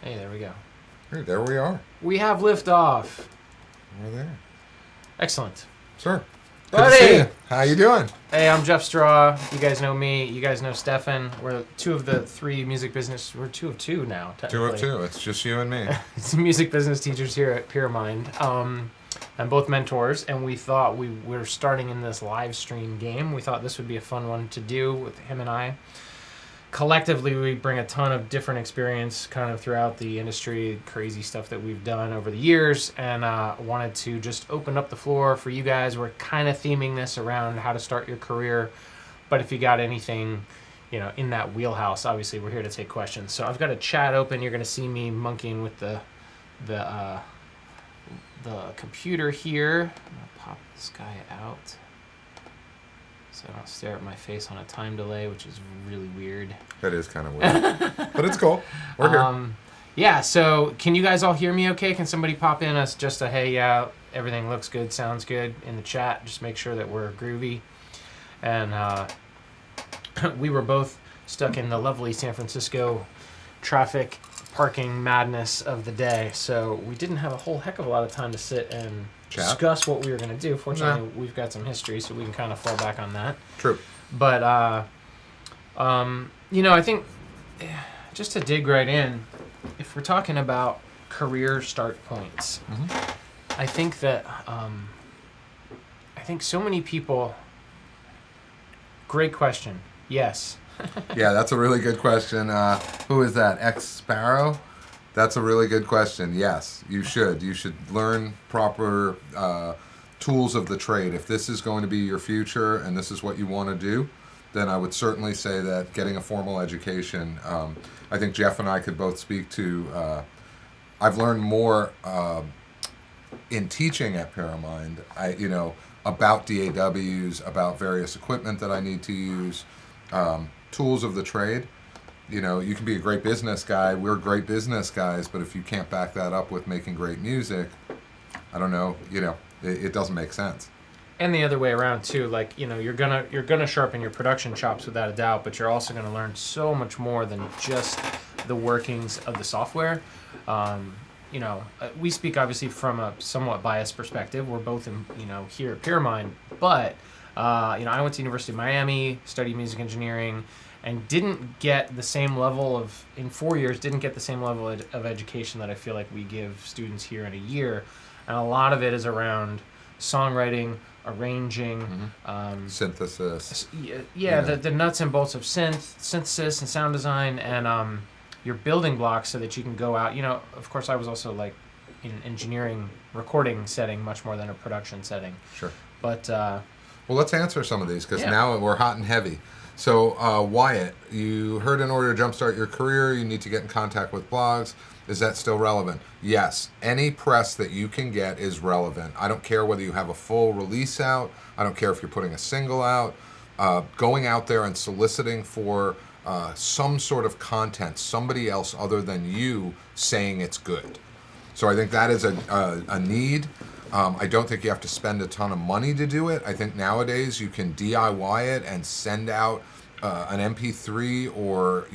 Hey, there we go. Hey, there we are. We have liftoff. We're there. Excellent. Sure. Good Buddy! to see you. How you doing? Hey, I'm Jeff Straw. You guys know me. You guys know Steffen. We're two of the three music business... We're two of two now, technically. 2 of 2. It's just you and me. It's music business teachers here at Pyramind. And both mentors. And we thought we're starting in this live stream game. We thought this would be a fun one to do with him and I. Collectively, we bring a ton of different experience kind of throughout the industry, crazy stuff that we've done over the years, and wanted to just open up the floor for you guys. We're kind of theming this around how to start your career, but if you got anything, in that wheelhouse, obviously we're here to take questions. So I've got a chat open. You're going to see me monkeying with the computer here. I'm going to pop this guy out. So I don't stare at my face on a time delay, which is really weird. That is kind of weird. But it's cool. We're here. Yeah, so can you guys all hear me okay? Can somebody pop in us just a, hey, yeah, everything looks good, sounds good in the chat. Just make sure that we're groovy. And we were both stuck in the lovely San Francisco traffic parking madness of the day. So we didn't have a whole heck of a lot of time to sit and discuss what we were going to do. Fortunately, we've got some history, so we can kind of fall back on that. True. But, I think just to dig right in, if we're talking about career start points, I think that so many people... Great question. Yes. Yeah, that's a really good question. Who is that? X Sparrow? That's a really good question. Yes, you should. You should learn proper tools of the trade. If this is going to be your future and this is what you want to do, then I would certainly say that getting a formal education, I think Jeff and I could both speak to, I've learned more in teaching at Pyramind, about DAWs, about various equipment that I need to use, tools of the trade. You can be a great business guy. We're great business guys, but if you can't back that up with making great music, I don't know, it doesn't make sense. And the other way around too, you're gonna sharpen your production chops without a doubt, but you're also gonna learn so much more than just the workings of the software. We speak obviously from a somewhat biased perspective. We're both here at Pyramind, but I went to University of Miami, studied music engineering, and didn't get the same level in 4 years, didn't get the same level of education that I feel like we give students here in a year. And a lot of it is around songwriting, arranging, synthesis. The nuts and bolts of synthesis and sound design, and your building blocks so that you can go out. Of course, I was also in engineering recording setting much more than a production setting. Sure. But well, let's answer some of these because now we're hot and heavy. So, Wyatt, you heard in order to jumpstart your career, you need to get in contact with blogs. Is that still relevant? Yes. Any press that you can get is relevant. I don't care whether you have a full release out. I don't care if you're putting a single out. Going out there and soliciting for some sort of content, somebody else other than you saying it's good. So I think that is a need. I don't think you have to spend a ton of money to do it. I think nowadays you can DIY it and send out an MP3 or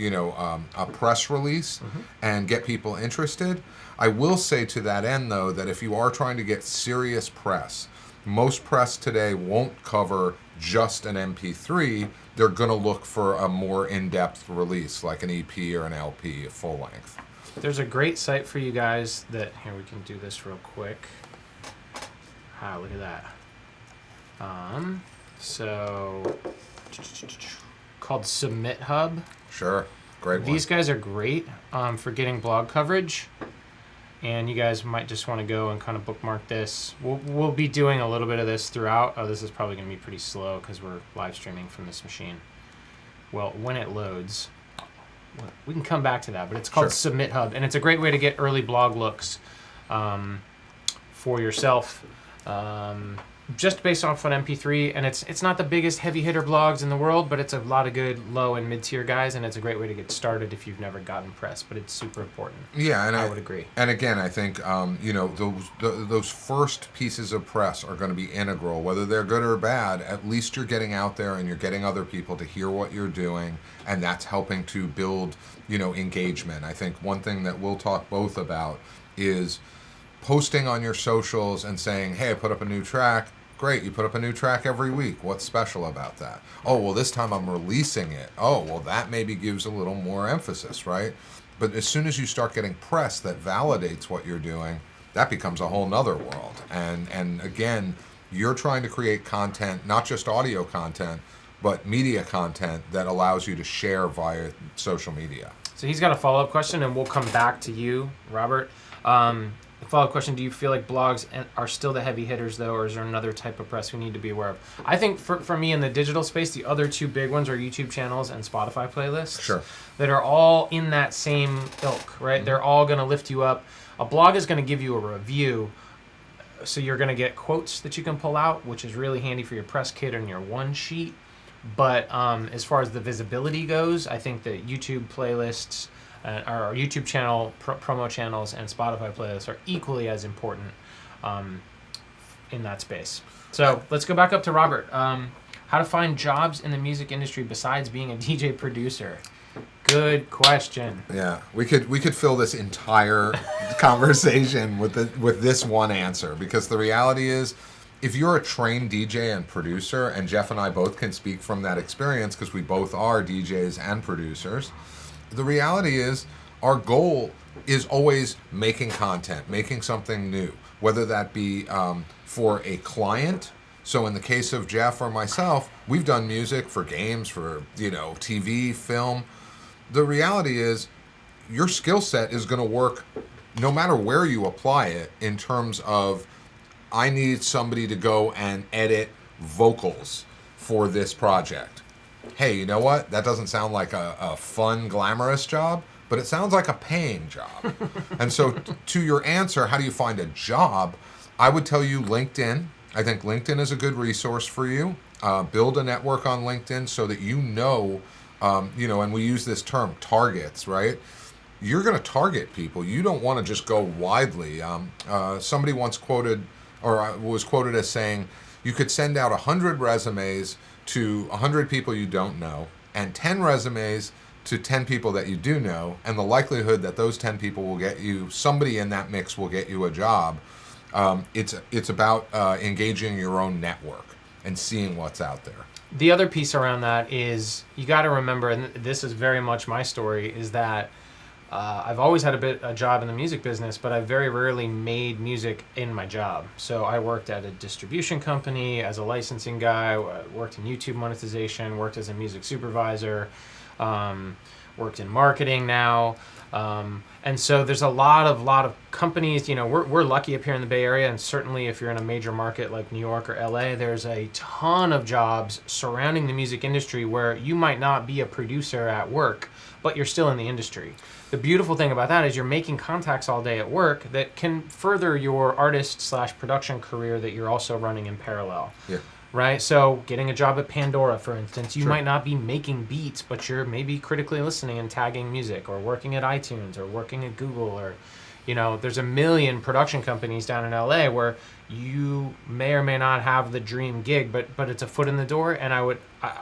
a press release and get people interested. I will say to that end though that if you are trying to get serious press, most press today won't cover just an MP3. They're going to look for a more in-depth release like an EP or an LP, a full length. There's a great site for you guys that here we can do this real quick. Look at that. So called Submit Hub. Sure, great one. These guys are great for getting blog coverage, and you guys might just want to go and kind of bookmark this. We'll be doing a little bit of this throughout. This is probably going to be pretty slow because we're live streaming from this machine. Well, when it loads, we can come back to that, but it's called Submit Hub, and it's a great way to get early blog looks for yourself. just based off an MP3, and it's not the biggest heavy hitter blogs in the world, but it's a lot of good low and mid tier guys, and it's a great way to get started if you've never gotten press. But it's super important. Yeah, and I would agree. And again, I think those first pieces of press are going to be integral, whether they're good or bad. At least you're getting out there and you're getting other people to hear what you're doing, and that's helping to build engagement. I think one thing that we'll talk both about is posting on your socials and saying, hey, I put up a new track. Great, you put up a new track every week. What's special about that? Oh, well, this time I'm releasing it. Oh, well, that maybe gives a little more emphasis, right? But as soon as you start getting press that validates what you're doing, that becomes a whole nother world. And again, you're trying to create content, not just audio content, but media content that allows you to share via social media. So he's got a follow-up question, and we'll come back to you, Robert. The follow-up question, do you feel like blogs are still the heavy hitters, though, or is there another type of press we need to be aware of? I think for me in the digital space, the other two big ones are YouTube channels and Spotify playlists. Sure. That are all in that same ilk, right? Mm-hmm. They're all going to lift you up. A blog is going to give you a review, so you're going to get quotes that you can pull out, which is really handy for your press kit and your one sheet. But as far as the visibility goes, I think that YouTube playlists, our YouTube channel, promo channels, and Spotify playlists are equally as important in that space. So let's go back up to Robert. How to find jobs in the music industry besides being a DJ producer? Good question. Yeah, we could fill this entire conversation with this one answer, because the reality is, if you're a trained DJ and producer, and Jeff and I both can speak from that experience because we both are DJs and producers, the reality is our goal is always making content, making something new, whether that be for a client. So in the case of Jeff or myself, we've done music for games, for TV, film. The reality is your skill set is going to work no matter where you apply it, in terms of, I need somebody to go and edit vocals for this project. Hey, you know what? That doesn't sound like a fun, glamorous job, but it sounds like a paying job. And so to your answer, how do you find a job? I would tell you LinkedIn. I think LinkedIn is a good resource for you. Build a network on LinkedIn so that and we use this term, targets, right? You're going to target people. You don't want to just go widely. Somebody once was quoted as saying, you could send out 100 resumes to 100 people you don't know, and 10 resumes to 10 people that you do know, and the likelihood that those 10 people will get you, somebody in that mix will get you a job. It's about engaging your own network and seeing what's out there. The other piece around that is, you got to remember, and this is very much my story, is that I've always had a job in the music business, but I very rarely made music in my job. So I worked at a distribution company as a licensing guy, worked in YouTube monetization, worked as a music supervisor, worked in marketing now. And so there's a lot of companies, we're lucky up here in the Bay Area, and certainly if you're in a major market like New York or LA, there's a ton of jobs surrounding the music industry where you might not be a producer at work, but you're still in the industry. The beautiful thing about that is you're making contacts all day at work that can further your artist/production career that you're also running in parallel. Yeah. Right? So getting a job at Pandora, for instance, you Sure. might not be making beats, but you're maybe critically listening and tagging music, or working at iTunes, or working at Google, or, there's a million production companies down in LA where you may or may not have the dream gig, but it's a foot in the door. And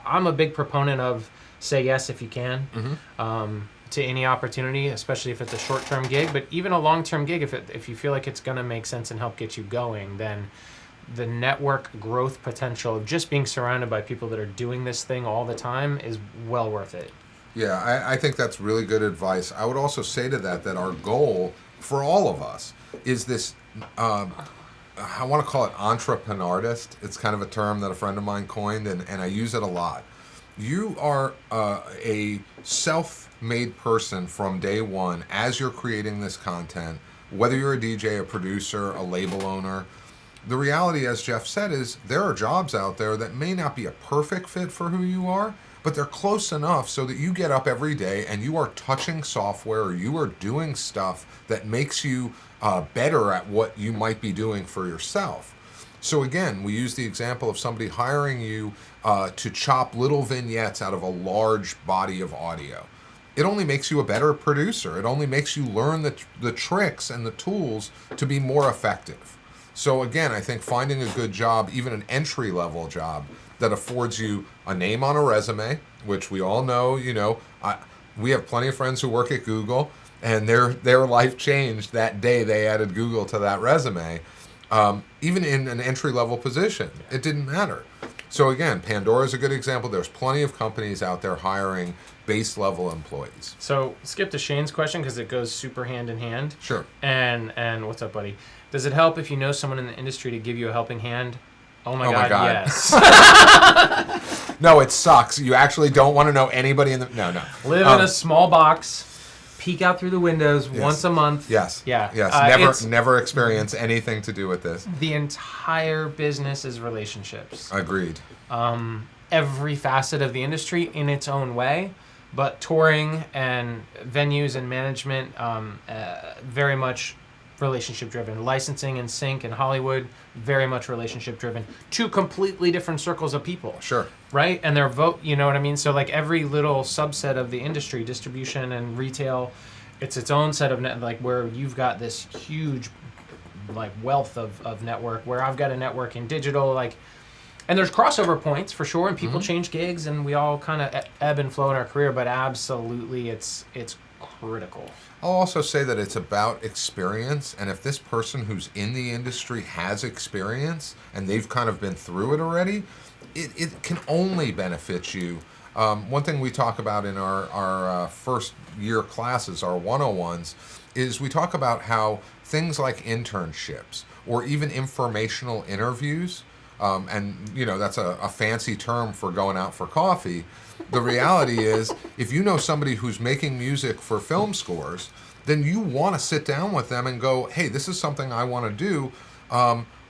I'm a big proponent of say yes if you can. Mm-hmm. To any opportunity, especially if it's a short-term gig, but even a long-term gig, if you feel like it's going to make sense and help get you going, then the network growth potential of just being surrounded by people that are doing this thing all the time is well worth it. Yeah, I think that's really good advice. I would also say to that our goal for all of us is this, I want to call it entrepreneurist. It's kind of a term that a friend of mine coined, and I use it a lot. You are a self-made person from day one as you're creating this content, whether you're a DJ, a producer, a label owner. The reality, as Jeff said, is there are jobs out there that may not be a perfect fit for who you are, but they're close enough so that you get up every day and you are touching software, or you are doing stuff that makes you better at what you might be doing for yourself. So again, we use the example of somebody hiring you to chop little vignettes out of a large body of audio. It only makes you a better producer. It only makes you learn the tricks and the tools to be more effective. So again, I think finding a good job, even an entry-level job that affords you a name on a resume, which we all know, we have plenty of friends who work at Google, and their life changed that day they added Google to that resume. Even in an entry-level position, it didn't matter. So again, Pandora is a good example. There's plenty of companies out there hiring base-level employees. So skip to Shane's question because it goes super hand in hand. Sure. And what's up, buddy? Does it help if you know someone in the industry to give you a helping hand? Oh my God, yes. No, it sucks. You actually don't want to know anybody in the... No. Live in a small box. Peek out through the windows once a month. Yes. Yeah. Yes. Never experience anything to do with this. The entire business is relationships. Agreed. Every facet of the industry in its own way, but touring and venues and management, very much relationship driven. Licensing and sync and Hollywood, very much relationship driven. Two completely different circles of people. Sure. Right? And their vote, you know what I mean? So like every little subset of the industry, distribution and retail, it's its own set of where you've got this huge wealth of network, where I've got a network in digital, and there's crossover points for sure, and people change gigs and we all kind of ebb and flow in our career, but absolutely it's critical. I'll also say that it's about experience, and if this person who's in the industry has experience and they've kind of been through it already, it can only benefit you. One thing we talk about in our first year classes, our 101s, is we talk about how things like internships or even informational interviews, and that's a fancy term for going out for coffee. The reality is, if you know somebody who's making music for film scores, then you want to sit down with them and go, hey, this is something I want to do.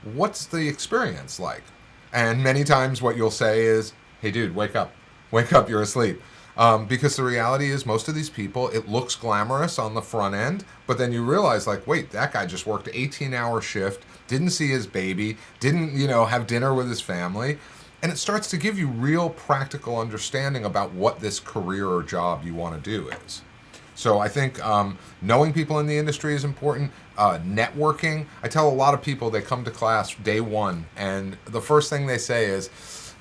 What's the experience like? And many times what you'll say is, hey, dude, wake up, you're asleep. Because the reality is most of these people, it looks glamorous on the front end, but then you realize wait, that guy just worked an 18-hour shift, didn't see his baby, didn't, have dinner with his family. And it starts to give you real practical understanding about what this career or job you want to do is. So I think knowing people in the industry is important. Networking. I tell a lot of people, they come to class day one, and the first thing they say is,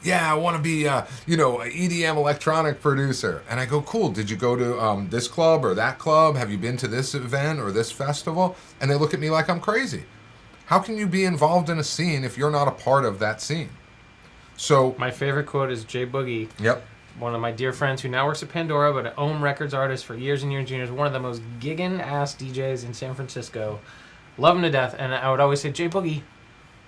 yeah, I want to be, an EDM electronic producer. And I go, cool, did you go to this club or that club? Have you been to this event or this festival? And they look at me like I'm crazy. How can you be involved in a scene if you're not a part of that scene? So my favorite quote is Jay Boogie. Yep. One of my dear friends who now works at Pandora, but an Ohm Records artist for years and years and years. One of the most giggin' ass DJs in San Francisco. Love him to death. And I would always say, Jay Boogie,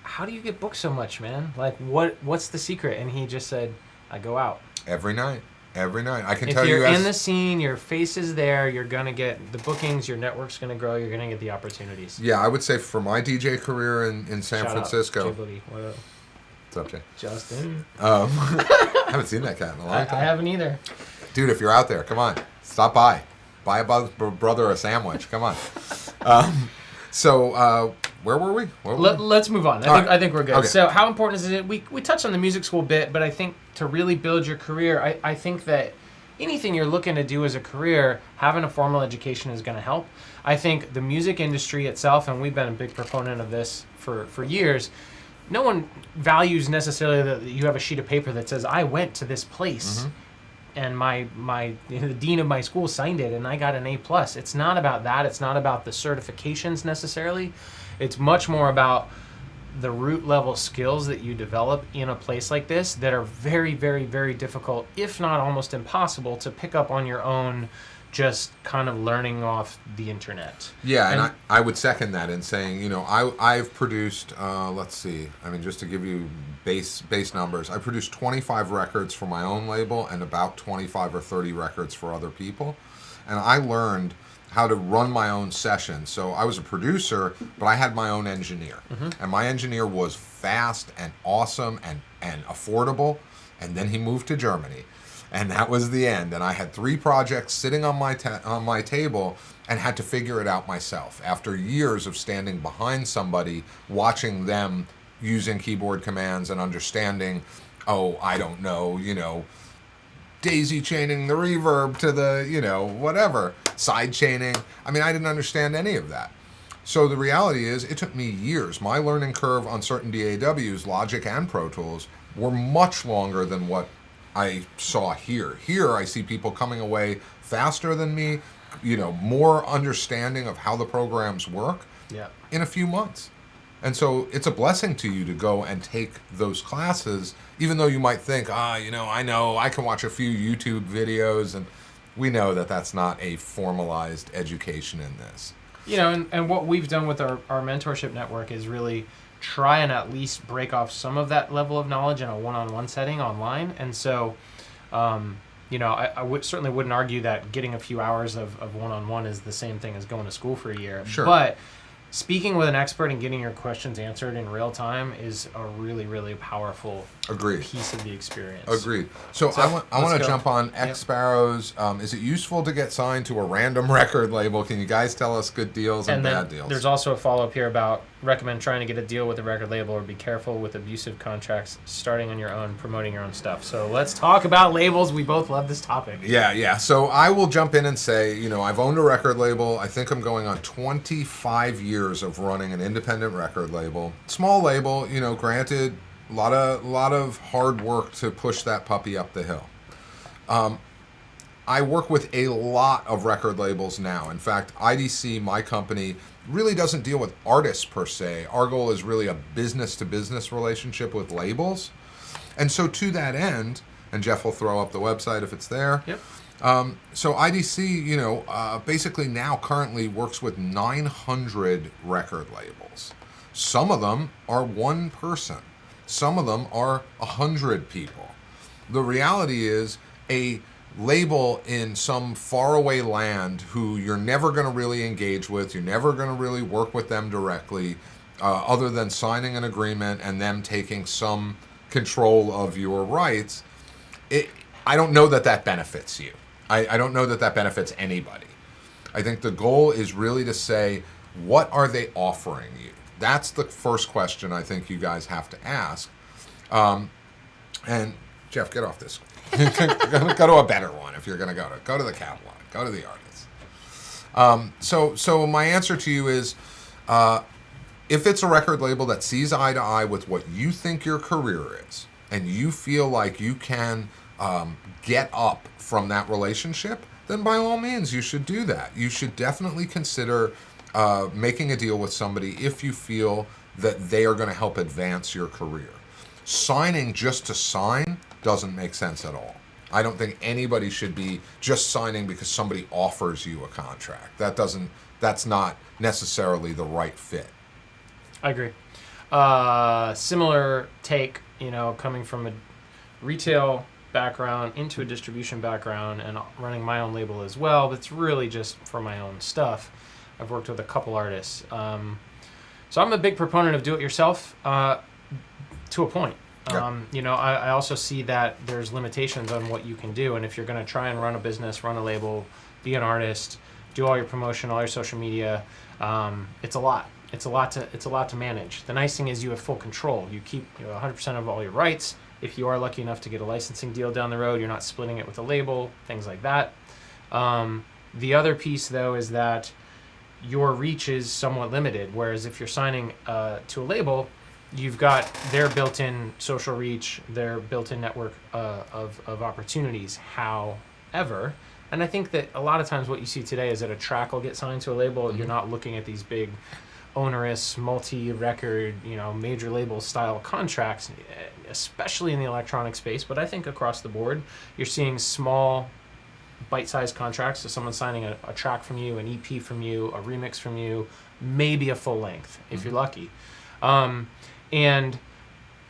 how do you get booked so much, man? What's the secret? And he just said, I go out. Every night. I can tell you. If you're in the scene, your face is there, you're going to get the bookings, your network's going to grow, you're going to get the opportunities. Yeah, I would say for my DJ career in San Francisco. Out, Jay Boogie. What up? What's up, Jay? Justin. I haven't seen that cat in a long time. I haven't either. Dude, if you're out there, come on. Stop by. Buy a brother a sandwich. Come on. So where were we? Let's move on. I think we're good. Okay. So how important is it? We touched on the music school bit, but I think to really build your career, I think that anything you're looking to do as a career, having a formal education is going to help. I think the music industry itself, and we've been a big proponent of this for years, no one values necessarily that you have a sheet of paper that says, I went to this place and the dean of my school signed it and I got an A+. It's not about that. It's not about the certifications necessarily. It's much more about the root level skills that you develop in a place like this that are very, very, very difficult, if not almost impossible, to pick up on your own, just kind of learning off the internet. Yeah, and I would second that in saying, I've produced, just to give you base numbers, I produced 25 records for my own label and about 25 or 30 records for other people. And I learned how to run my own session. So I was a producer, but I had my own engineer. And my engineer was fast and awesome and affordable. And then he moved to Germany. And that was the end. And I had 3 projects sitting on my table and had to figure it out myself after years of standing behind somebody, watching them, using keyboard commands and understanding, oh, I don't know, daisy chaining the reverb to the, whatever, side chaining. I mean, I didn't understand any of that. So the reality is, it took me years. My learning curve on certain DAWs, Logic and Pro Tools, were much longer than what I saw here. Here, I see people coming away faster than me, more understanding of how the programs work in a few months. And so it's a blessing to you to go and take those classes, even though you might think, I know, I can watch a few YouTube videos, and we know that that's not a formalized education in this. And what we've done with our mentorship network is really try and at least break off some of that level of knowledge in a one-on-one setting online. And so, I certainly wouldn't argue that getting a few hours of one-on-one is the same thing as going to school for a year. Sure. But speaking with an expert and getting your questions answered in real time is a really, really powerful piece of the experience. Agreed. So I want to jump on X Sparrows. Is it useful to get signed to a random record label? Can you guys tell us good deals and bad deals? There's also a follow-up here about recommend trying to get a deal with a record label or be careful with abusive contracts, starting on your own, promoting your own stuff. So let's talk about labels. We both love this topic. Yeah. So I will jump in and say, I've owned a record label. I think I'm going on 25 years of running an independent record label. Small label, granted, a lot of hard work to push that puppy up the hill. I work with a lot of record labels now. In fact, IDC, my company, really doesn't deal with artists per se. Our goal is really a business-to-business relationship with labels. And so to that end, and Jeff will throw up the website if it's there. Yep. So IDC, basically now currently works with 900 record labels. Some of them are one person. Some of them are 100 people. The reality is a label in some faraway land who you're never going to really engage with, you're never going to really work with them directly, other than signing an agreement and them taking some control of your rights. I don't know that benefits you. I don't know that benefits anybody. I think the goal is really to say, what are they offering you? That's the first question I think you guys have to ask. And Jeff, get off this. Go to a better one if you're going to go to the catalog, go to the artist. So my answer to you is, if it's a record label that sees eye to eye with what you think your career is, and you feel like you can get up from that relationship, then by all means you should do that. You should definitely consider making a deal with somebody if you feel that they are going to help advance your career. Signing just to sign doesn't make sense at all. I don't think anybody should be just signing because somebody offers you a contract. That's not necessarily the right fit. I agree. Similar take, coming from a retail background into a distribution background and running my own label as well, but it's really just for my own stuff. I've worked with a couple artists. So I'm a big proponent of do-it-yourself to a point. Yep. I also see that there's limitations on what you can do, and if you're going to try and run a business, run a label, be an artist, do all your promotion, all your social media, it's a lot. It's a lot to manage. The nice thing is you have full control. You keep 100% of all your rights. If you are lucky enough to get a licensing deal down the road, you're not splitting it with a label, things like that. The other piece, though, is that your reach is somewhat limited, whereas if you're signing to a label, you've got their built-in social reach, their built-in network of opportunities. However, and I think that a lot of times what you see today is that a track will get signed to a label. Mm-hmm. You're not looking at these big, onerous, multi-record, major label style contracts, especially in the electronic space. But I think across the board, you're seeing small, bite-sized contracts. So someone signing a track from you, an EP from you, a remix from you, maybe a full length if mm-hmm. you're lucky. And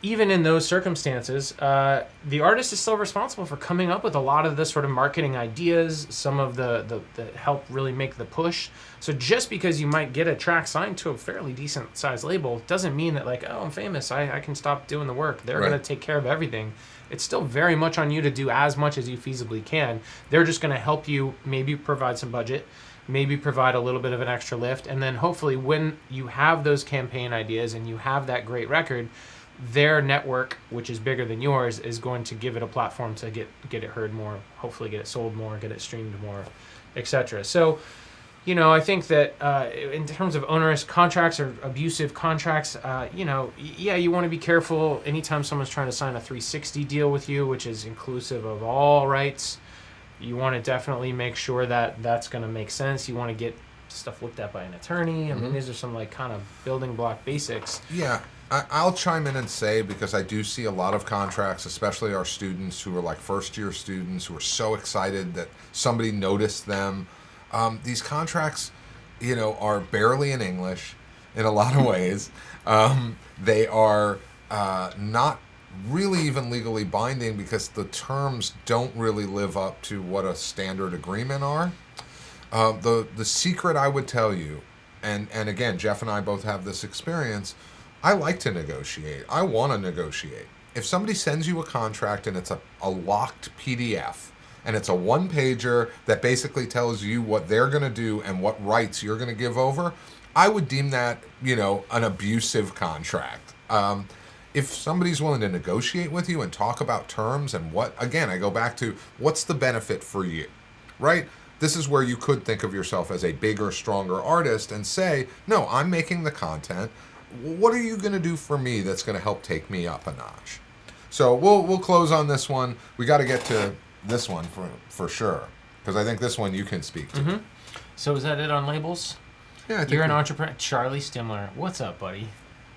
even in those circumstances, the artist is still responsible for coming up with a lot of the sort of marketing ideas, some of the help really make the push. So just because you might get a track signed to a fairly decent sized label doesn't mean that I'm famous, I can stop doing the work. They're right. going to take care of everything. It's still very much on you to do as much as you feasibly can. They're just going to help you maybe provide some budget, maybe provide a little bit of an extra lift, and then hopefully when you have those campaign ideas and you have that great record, their network, which is bigger than yours, is going to give it a platform to get it heard more, hopefully get it sold more, get it streamed more, etc. So, I think that in terms of onerous contracts or abusive contracts, you want to be careful anytime someone's trying to sign a 360 deal with you, which is inclusive of all rights. You want to definitely make sure that that's going to make sense. You want to get stuff looked at by an attorney. I mean, these are some kind of building block basics. Yeah. I'll chime in and say, because I do see a lot of contracts, especially our students who are first-year students who are so excited that somebody noticed them. These contracts, are barely in English in a lot of ways. They are not really even legally binding because the terms don't really live up to what a standard agreement are. The secret I would tell you, and again, Jeff and I both have this experience, I like to negotiate. I want to negotiate. If somebody sends you a contract and it's a locked PDF, and it's a one-pager that basically tells you what they're going to do and what rights you're going to give over, I would deem that, an abusive contract. If somebody's willing to negotiate with you and talk about terms and again, I go back to what's the benefit for you, right? This is where you could think of yourself as a bigger, stronger artist and say, no, I'm making the content. What are you going to do for me that's going to help take me up a notch? So we'll close on this one. We got to get to this one for sure, because I think this one you can speak to. Mm-hmm. So is that it on labels? Yeah, I think you're an entrepreneur. Charlie Stimler. What's up, buddy?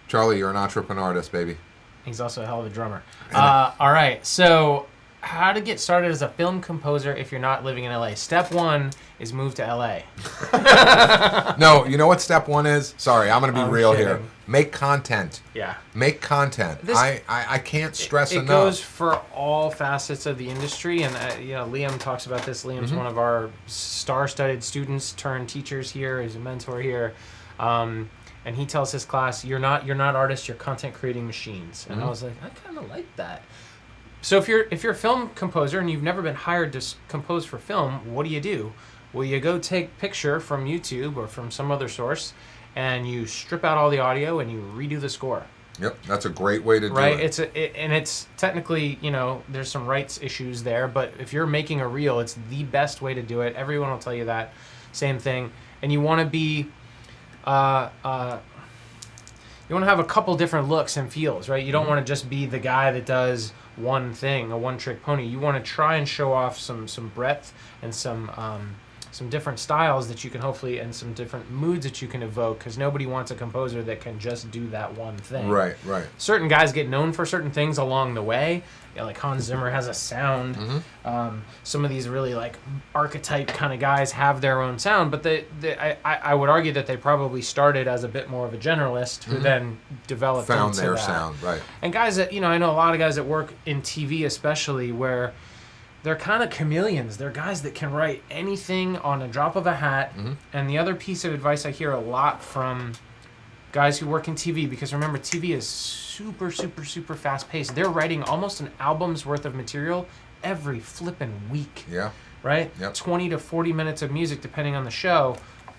Charlie, you're an entrepreneur artist, baby. He's also a hell of a drummer. All right, so how to get started as a film composer if you're not living in LA. Step 1 is move to LA. No, you know what step 1 is? Sorry, I'm going to be real kidding. here. Make content. Yeah. Make content. I can't stress enough. It goes for all facets of the industry, and Liam talks about this. Liam's one of our star-studded students turned teachers here. He's a mentor here. And he tells his class, you're not artists, you're content creating machines. And I was like, I kind of like that. So if you're a film composer and you've never been hired to compose for film, what do? Well, you go take picture from YouTube or from some other source, and you strip out all the audio and you redo the score. Yep, that's a great way to do it. Right, it's technically, there's some rights issues there, but if you're making a reel, it's the best way to do it. Everyone will tell you that. Same thing. And you want to be, you want to have a couple different looks and feels, right? You don't want to just be the guy that does one thing, a one-trick pony. You want to try and show off some breadth and some different styles that you can hopefully, and some different moods that you can evoke, because nobody wants a composer that can just do that one thing. Right. Certain guys get known for certain things along the way. Like Hans Zimmer has a sound. Some of these really archetype kind of guys have their own sound, but I would argue that they probably started as a bit more of a generalist who then developed found into their that. sound, right? And guys that I know a lot of guys that work in TV especially, where they're kind of chameleons. They're guys that can write anything on a drop of a hat. And the other piece of advice I hear a lot from guys who work in TV, because remember, TV is super, super, super fast paced. They're writing almost an album's worth of material every flippin' week. Yeah. Right? Yep. 20 to 40 minutes of music, depending on the show,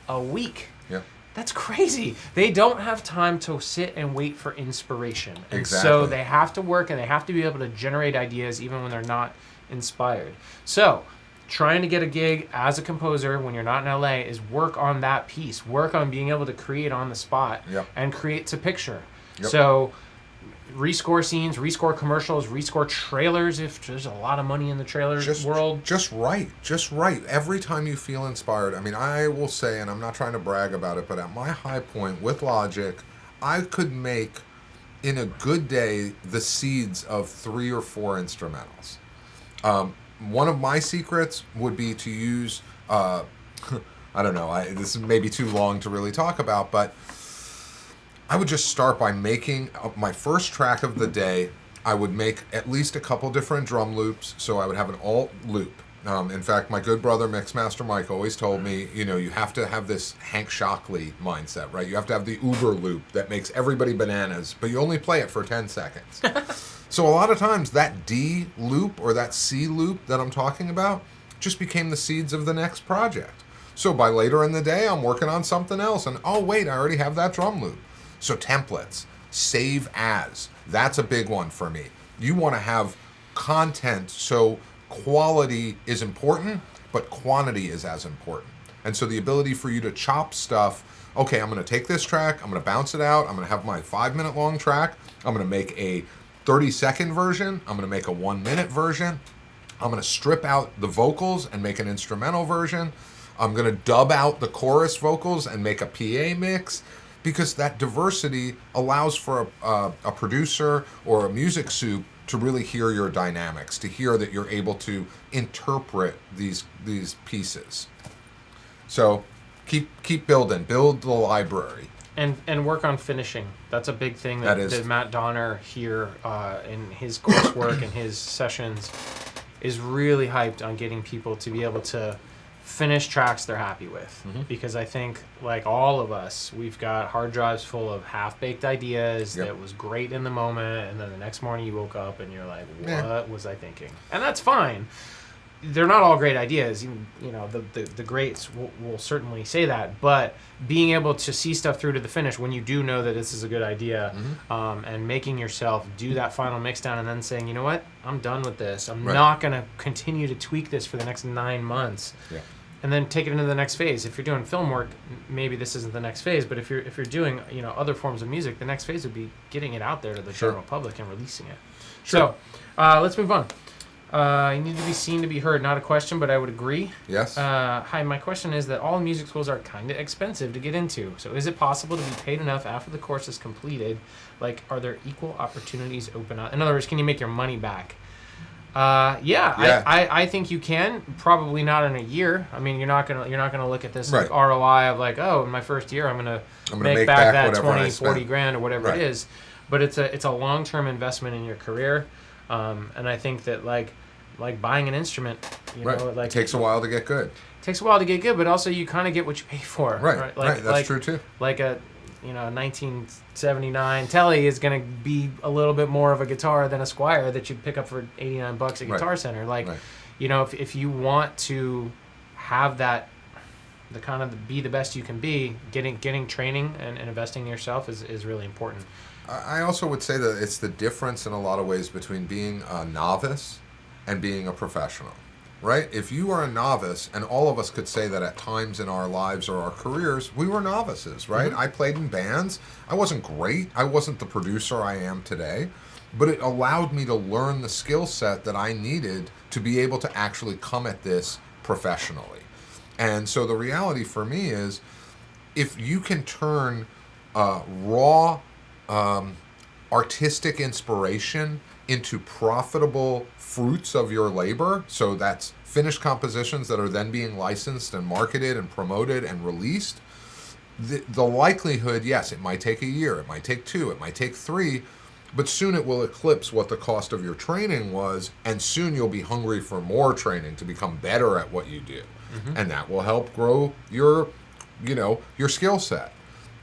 a week. Yeah. That's crazy. They don't have time to sit and wait for inspiration. And Exactly. so they have to work, and they have to be able to generate ideas even when they're not inspired. So trying to get a gig as a composer when you're not in LA is work on that piece. Work on being able to create on the spot and create to picture. So rescore scenes, rescore commercials, rescore trailers if there's a lot of money in the trailer world. Just write. Every time you feel inspired. I mean, I will say, and I'm not trying to brag about it, but at my high point with Logic, I could make, in a good day, the seeds of 3 or 4 instrumentals. One of my secrets would be to use, I don't know, this is maybe too long to really talk about, but I would just start by making my first track of the day. I would make at least a couple different drum loops, so I would have an alt loop. In fact, my good brother, Mixmaster Mike, always told me, you have to have this Hank Shockley mindset, right? You have to have the Uber loop that makes everybody bananas, but you only play it for 10 seconds. So a lot of times that D loop or that C loop that I'm talking about just became the seeds of the next project. So by later in the day, I'm working on something else. And oh, wait, I already have that drum loop. So templates, save as. That's a big one for me. You want to have content, so quality is important, but quantity is as important. And so the ability for you to chop stuff, okay, I'm going to take this track, I'm going to bounce it out, I'm going to have my 5-minute long track, I'm going to make a 30-second version, I'm going to make a 1-minute version, I'm going to strip out the vocals and make an instrumental version, I'm going to dub out the chorus vocals and make a PA mix, because that diversity allows for a producer or a music soup to really hear your dynamics, to hear that you're able to interpret these pieces. So keep building, build the library. And work on finishing. That's a big thing that Matt Donner here in his coursework and his sessions is really hyped on getting people to be able to finish tracks they're happy with. Mm-hmm. Because I think, like all of us, we've got hard drives full of half-baked ideas that was great in the moment, and then the next morning you woke up and you're like, what was I thinking? And that's fine. They're not all great ideas. You know, the greats will certainly say that, but being able to see stuff through to the finish when you do know that this is a good idea, and making yourself do that final mix down and then saying, you know what, I'm done with this. I'm not going to continue to tweak this for the next 9 months. Yeah. And then take it into the next phase. If you're doing film work, maybe this isn't the next phase, but if you're doing, you know, other forms of music, the next phase would be getting it out there to the general public and releasing it. Sure. So let's move on. You need to be seen to be heard. Not a question, but I would agree. Yes. Hi, my question is that all music schools are kind of expensive to get into. So is it possible to be paid enough after the course is completed? Like, are there equal opportunities open up? In other words, can you make your money back? I think you can. Probably not in a year. I mean, you're not gonna look at this like ROI of like, oh, in my first year I'm gonna make back that 20, 40 grand or whatever it is. But it's a long-term investment in your career. And I think that like buying an instrument, you know, like it takes a while to get good. It takes a while to get good, but also you kind of get what you pay for. Right. That's true too. Like a 1979 Telly is going to be a little bit more of a guitar than a Squier that you'd pick up for $89 at Guitar Center. Like, you know, if you want to have that, the kind of be the best you can be, getting training and investing in yourself is really important. I also would say that it's the difference in a lot of ways between being a novice and being a professional, right? If you are a novice, and all of us could say that at times in our lives or our careers, we were novices, right? Mm-hmm. I played in bands. I wasn't great. I wasn't the producer I am today, but it allowed me to learn the skill set that I needed to be able to actually come at this professionally. And so the reality for me is, if you can turn raw artistic inspiration into profitable fruits of your labor, so that's finished compositions that are then being licensed and marketed and promoted and released, the likelihood, yes, it might take a year, it might take 2, it might take 3, but soon it will eclipse what the cost of your training was, and soon you'll be hungry for more training to become better at what you do. Mm-hmm. And that will help grow your skill set.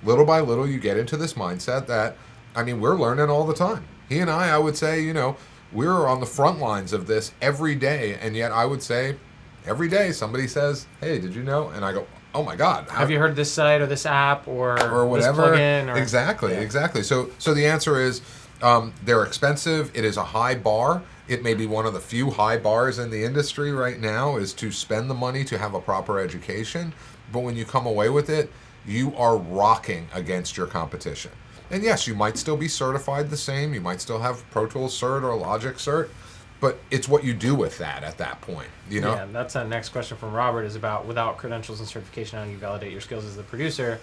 Little by little, you get into this mindset that, I mean, we're learning all the time. He and I would say, you know, we're on the front lines of this every day, and yet I would say every day somebody says, hey, did you know? And I go, oh my God. Have you heard this site or this app or whatever? This plugin? Or, Exactly. So the answer is they're expensive. It is a high bar. It may be one of the few high bars in the industry right now is to spend the money to have a proper education. But when you come away with it, you are rocking against your competition. And yes, you might still be certified the same. You might still have Pro Tools cert or Logic cert, but it's what you do with that at that point, you know? Yeah, that's the next question from Robert is about, without credentials and certification, how do you validate your skills as the producer?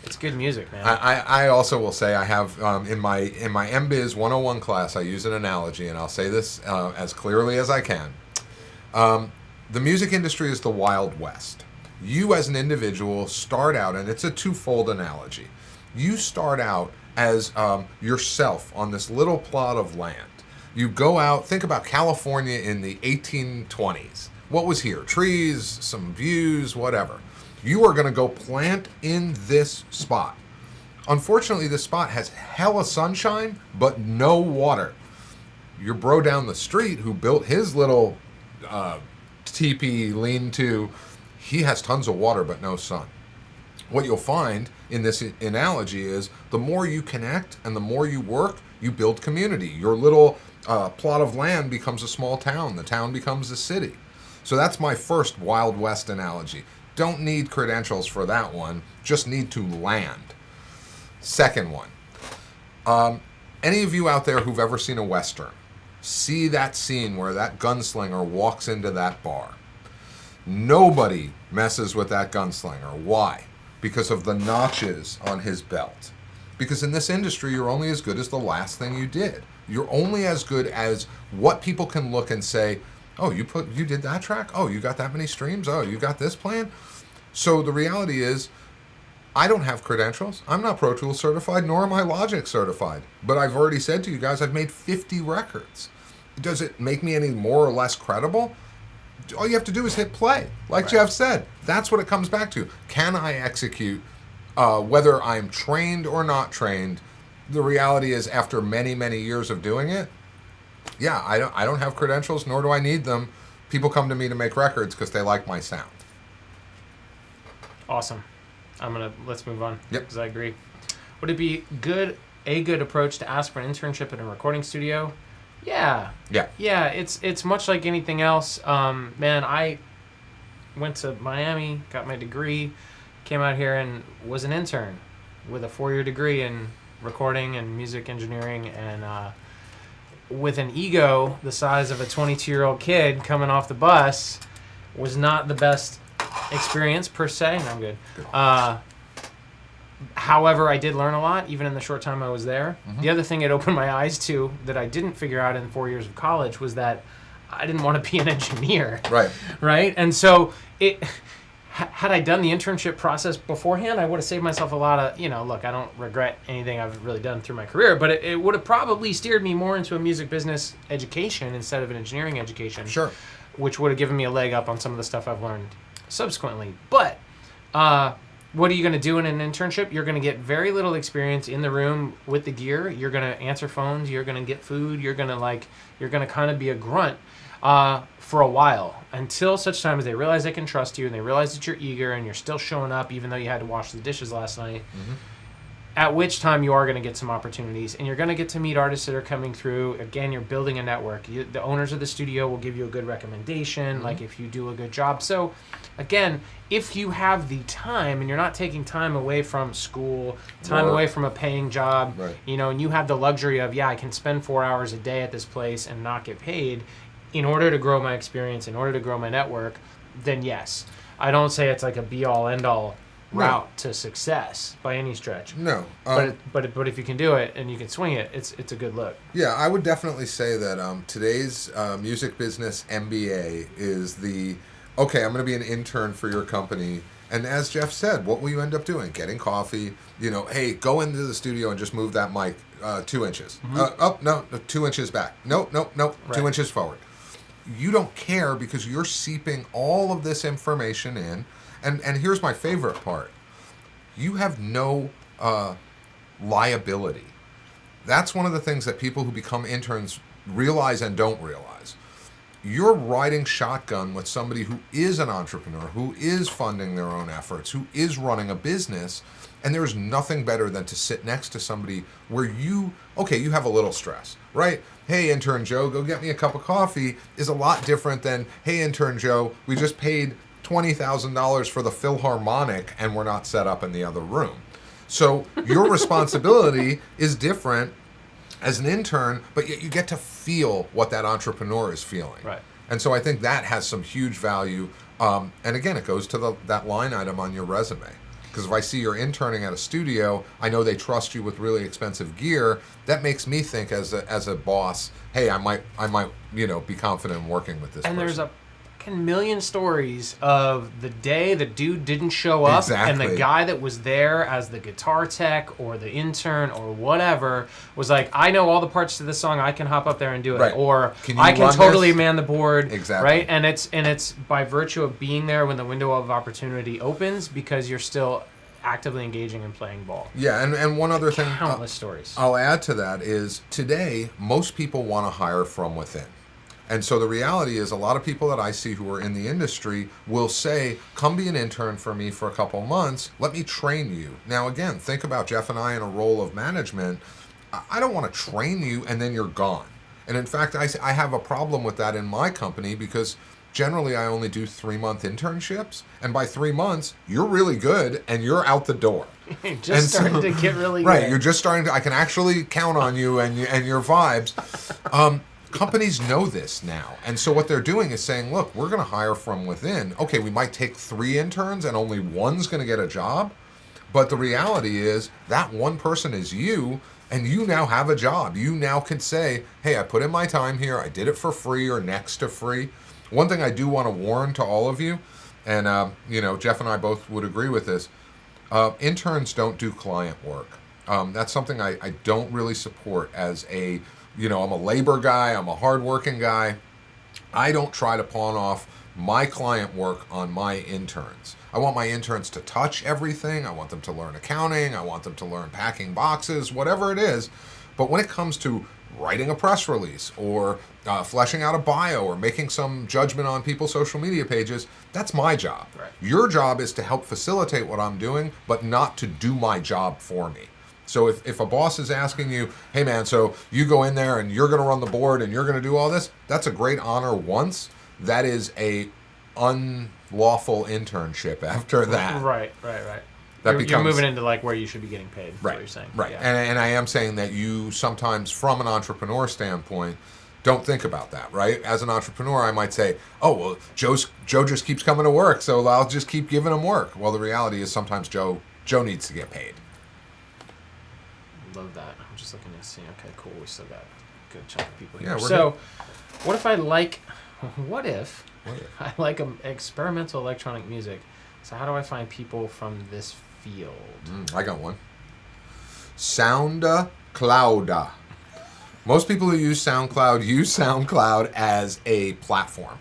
It's good music, man. I also will say I have, in my MBiz 101 class, I use an analogy, and I'll say this as clearly as I can. The music industry is the Wild West. You as an individual start out, and it's a twofold analogy. You start out as yourself on this little plot of land. You go out, think about California in the 1820s. What was here? Trees, some views, whatever. You are going to go plant in this spot. Unfortunately, this spot has hella sunshine, but no water. Your bro down the street who built his little teepee lean-to, he has tons of water but no sun. What you'll find in this analogy is the more you connect and the more you work, you build community. Your little plot of land becomes a small town. The town becomes a city. So that's my first Wild West analogy. Don't need credentials for that one. Just need to land. Second one. Any of you out there who've ever seen a Western, see that scene where that gunslinger walks into that bar. Nobody messes with that gunslinger. Why? Because of the notches on his belt. Because in this industry, you're only as good as the last thing you did. You're only as good as what people can look and say, oh, you did that track? Oh, you got that many streams? Oh, you got this plan? So the reality is, I don't have credentials. I'm not Pro Tools certified, nor am I Logic certified. But I've already said to you guys, I've made 50 records. Does it make me any more or less credible? All you have to do is hit play. Like Jeff said, that's what it comes back to. Can I execute, whether I'm trained or not trained? The reality is, after many, many years of doing it, yeah, I don't have credentials, nor do I need them. People come to me to make records because they like my sound. Awesome. Let's move on. Yep. Because I agree. Would it be a good approach to ask for an internship in a recording studio? Yeah. Yeah. Yeah, it's much like anything else. Man, I went to Miami, got my degree, came out here and was an intern with a 4-year degree in recording and music engineering, and with an ego the size of a 22-year-old kid coming off the bus, was not the best experience per se. No, I'm good. However, I did learn a lot, even in the short time I was there. Mm-hmm. The other thing it opened my eyes to that I didn't figure out in 4 years of college was that I didn't want to be an engineer. Right. Right? And so had I done the internship process beforehand, I would have saved myself a lot of, look, I don't regret anything I've really done through my career, but it would have probably steered me more into a music business education instead of an engineering education. Sure. Which would have given me a leg up on some of the stuff I've learned subsequently. But what are you going to do in an internship? You're going to get very little experience in the room with the gear. You're going to answer phones. You're going to get food. You're going to kind of be a grunt for a while, until such time as they realize they can trust you and they realize that you're eager and you're still showing up even though you had to wash the dishes last night. Mm-hmm. At which time you are going to get some opportunities, and you're going to get to meet artists that are coming through. Again, you're building a network. The owners of the studio will give you a good recommendation, like if you do a good job. So, again, if you have the time and you're not taking time away from school, time away from a paying job, right, and you have the luxury of, I can spend 4 hours a day at this place and not get paid in order to grow my experience, in order to grow my network, then yes. I don't say it's like a be-all, end-all route to success by any stretch. No. But if you can do it and you can swing it, it's a good look. Yeah, I would definitely say that today's music business MBA is I'm going to be an intern for your company. And as Jeff said, what will you end up doing? Getting coffee, hey, go into the studio and just move that mic 2 inches. Mm-hmm. No, 2 inches back. Nope, right. 2 inches forward. You don't care because you're seeping all of this information in. And here's my favorite part. You have no liability. That's one of the things that people who become interns realize and don't realize. You're riding shotgun with somebody who is an entrepreneur, who is funding their own efforts, who is running a business, and there's nothing better than to sit next to somebody where you have a little stress, right? Hey, intern Joe, go get me a cup of coffee is a lot different than, hey, intern Joe, we just paid $20,000 for the Philharmonic and we're not set up in the other room. So your responsibility is different as an intern, but yet you get to feel what that entrepreneur is feeling. Right. And so I think that has some huge value. And again, it goes to that line item on your resume. Because if I see you're interning at a studio, I know they trust you with really expensive gear. That makes me think as a boss, hey, I might be confident in working with this person. And there's a million stories of the day the dude didn't show up, and the guy that was there as the guitar tech or the intern or whatever was like, I know all the parts to this song, I can hop up there and do it, right, or I can totally man the board, exactly, right? And it's by virtue of being there when the window of opportunity opens, because you're still actively engaging and playing ball. Yeah, and one other thing, countless stories I'll add to that is today most people want to hire from within. And so the reality is a lot of people that I see who are in the industry will say, come be an intern for me for a couple months. Let me train you. Now, again, think about Jeff and I in a role of management. I don't want to train you and then you're gone. And in fact, I have a problem with that in my company because generally I only do 3-month internships. And by 3 months, you're really good and you're out the door. Starting to get really right, good. You're just starting to, I can actually count on you and your vibes. Companies know this now. And so what they're doing is saying, look, we're going to hire from within. Okay, we might take 3 interns and only one's going to get a job. But the reality is that one person is you, and you now have a job. You now can say, hey, I put in my time here. I did it for free or next to free. One thing I do want to warn to all of you, and Jeff and I both would agree with this, interns don't do client work. That's something I don't really support as a, I'm a labor guy, I'm a hardworking guy. I don't try to pawn off my client work on my interns. I want my interns to touch everything. I want them to learn accounting. I want them to learn packing boxes, whatever it is. But when it comes to writing a press release or fleshing out a bio or making some judgment on people's social media pages, that's my job. Right. Your job is to help facilitate what I'm doing, but not to do my job for me. So if a boss is asking you, hey man, so you go in there and you're going to run the board and you're going to do all this, that's a great honor once. That is a unlawful internship after that. Right. You're moving into like where you should be getting paid. Right. What you're saying. Right. Yeah. And I am saying that you sometimes, from an entrepreneur standpoint, don't think about that, right? As an entrepreneur, I might say, oh, well, Joe just keeps coming to work, so I'll just keep giving him work. Well, the reality is sometimes Joe needs to get paid. Love that. I'm just looking to see. Okay, cool. We still got a good chunk of people here. Yeah, we're so, good. what if I like experimental electronic music? So how do I find people from this field? I got one. SoundCloud. Most people who use SoundCloud as a platform.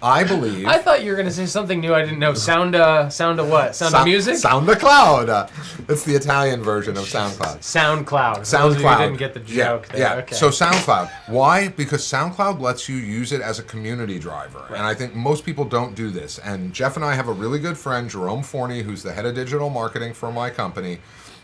I believe. I thought you were going to say something new I didn't know. Sound of what? Sound of music? SoundCloud. It's the Italian version of SoundCloud. SoundCloud. SoundCloud. You didn't get the joke there. Yeah. Okay. So SoundCloud. Why? Because SoundCloud lets you use it as a community driver. Right. And I think most people don't do this. And Jeff and I have a really good friend, Jerome Forney, who's the head of digital marketing for my company.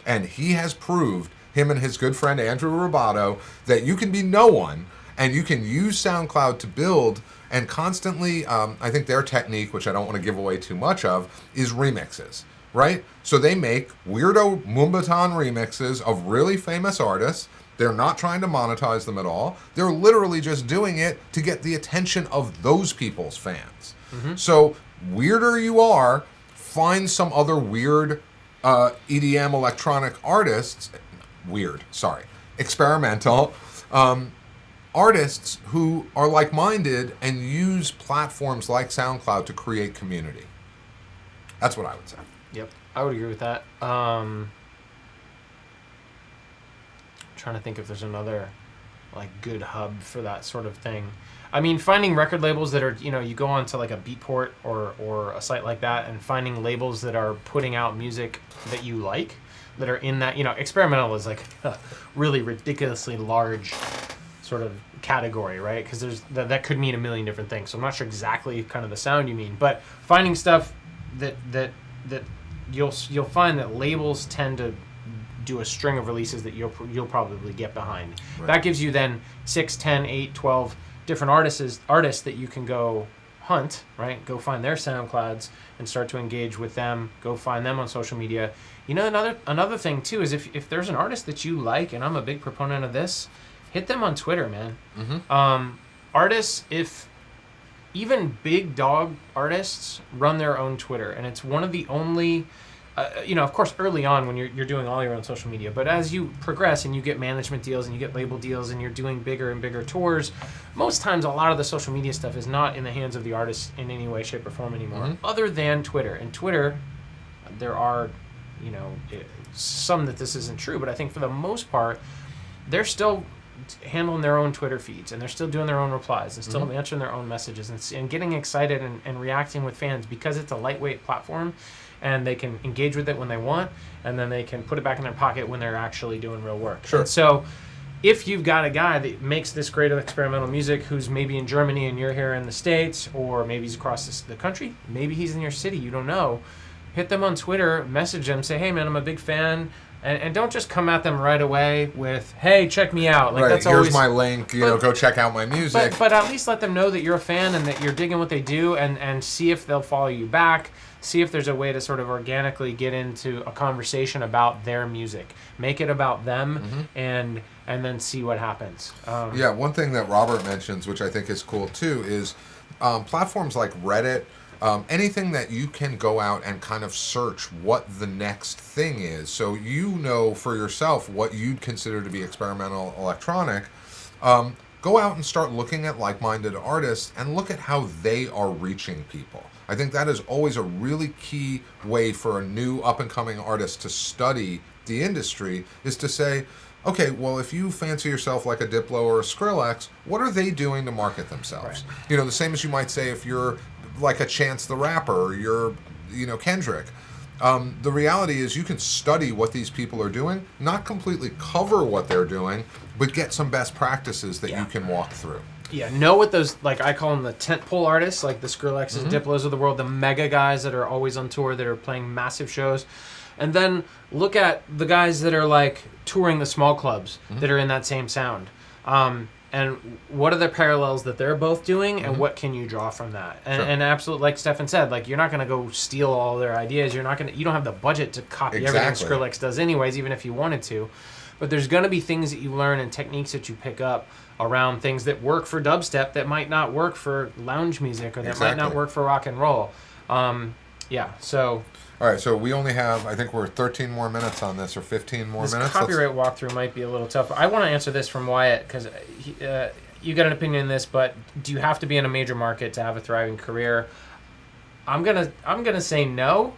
And he has proved, him and his good friend Andrew Robato, that you can be no one and you can use SoundCloud to build and constantly, I think their technique, which I don't want to give away too much of, is remixes, right? So they make weirdo Moombahton remixes of really famous artists. They're not trying to monetize them at all. They're literally just doing it to get the attention of those people's fans. Mm-hmm. So weirder you are, find some other weird EDM electronic artists, experimental, artists who are like-minded and use platforms like SoundCloud to create community. That's what I would say. Yep, I would agree with that. Trying to think if there's another like good hub for that sort of thing. I mean, finding record labels that are, you go on to like a Beatport or a site like that and finding labels that are putting out music that you like, that are in that, experimental is like a really ridiculously large sort of category, right? Because there's that could mean a million different things. So I'm not sure exactly kind of the sound you mean, but finding stuff that you'll find that labels tend to do a string of releases that you'll probably get behind. Right. That gives you then 6, 10, 8, 12 different artists that you can go hunt, right? Go find their SoundClouds and start to engage with them. Go find them on social media. Another thing too is if there's an artist that you like, and I'm a big proponent of this, hit them on Twitter, man. Mm-hmm. Artists, if even big dog artists run their own Twitter, and it's one of the only, of course, early on when you're doing all your own social media, but as you progress and you get management deals and you get label deals and you're doing bigger and bigger tours, most times a lot of the social media stuff is not in the hands of the artist in any way, shape, or form anymore, mm-hmm. other than Twitter. And Twitter, there are, some that this isn't true, but I think for the most part, they're still handling their own Twitter feeds, and they're still doing their own replies and still mm-hmm. answering their own messages and getting excited and reacting with fans because it's a lightweight platform and they can engage with it when they want, and then they can put it back in their pocket when they're actually doing real work. Sure. And so if you've got a guy that makes this great experimental music who's maybe in Germany and you're here in the States, or maybe he's across the country, maybe he's in your city, you don't know, hit them on Twitter, message them, say, hey man, I'm a big fan, and don't just come at them right away with, hey, check me out. Like, right, that's here's always, my link, go check out my music. But at least let them know that you're a fan and that you're digging what they do, and see if they'll follow you back. See if there's a way to sort of organically get into a conversation about their music. Make it about them, and then see what happens. One thing that Robert mentions, which I think is cool too, is platforms like Reddit, anything that you can go out and kind of search what the next thing is. So you know for yourself what you'd consider to be experimental electronic. Go out and start looking at like-minded artists and look at how they are reaching people. I think that is always a really key way for a new up-and-coming artist to study the industry, is to say, okay, well, if you fancy yourself like a Diplo or a Skrillex, what are they doing to market themselves? Right. The same as you might say if you're like a Chance the Rapper, or you're, Kendrick. The reality is you can study what these people are doing, not completely cover what they're doing, but get some best practices that you can walk through. Yeah, know what those, like I call them the tentpole artists, like the Skrillexes, Diplos of the world, the mega guys that are always on tour, that are playing massive shows. And then look at the guys that are like touring the small clubs that are in that same sound. And what are the parallels that they're both doing, and what can you draw from that? And absolutely, like Steffen said, like you're not going to go steal all their ideas. You don't have the budget to copy everything Skrillex does anyways, even if you wanted to. But there's going to be things that you learn and techniques that you pick up around things that work for dubstep that might not work for lounge music, or that might not work for rock and roll. So... All right, so we only have, I think we're 13 more minutes on this, or 15 more minutes. Copyright walkthrough might be a little tough. I want to answer this from Wyatt, because you got an opinion on this, but do you have to be in a major market to have a thriving career? I'm gonna say no,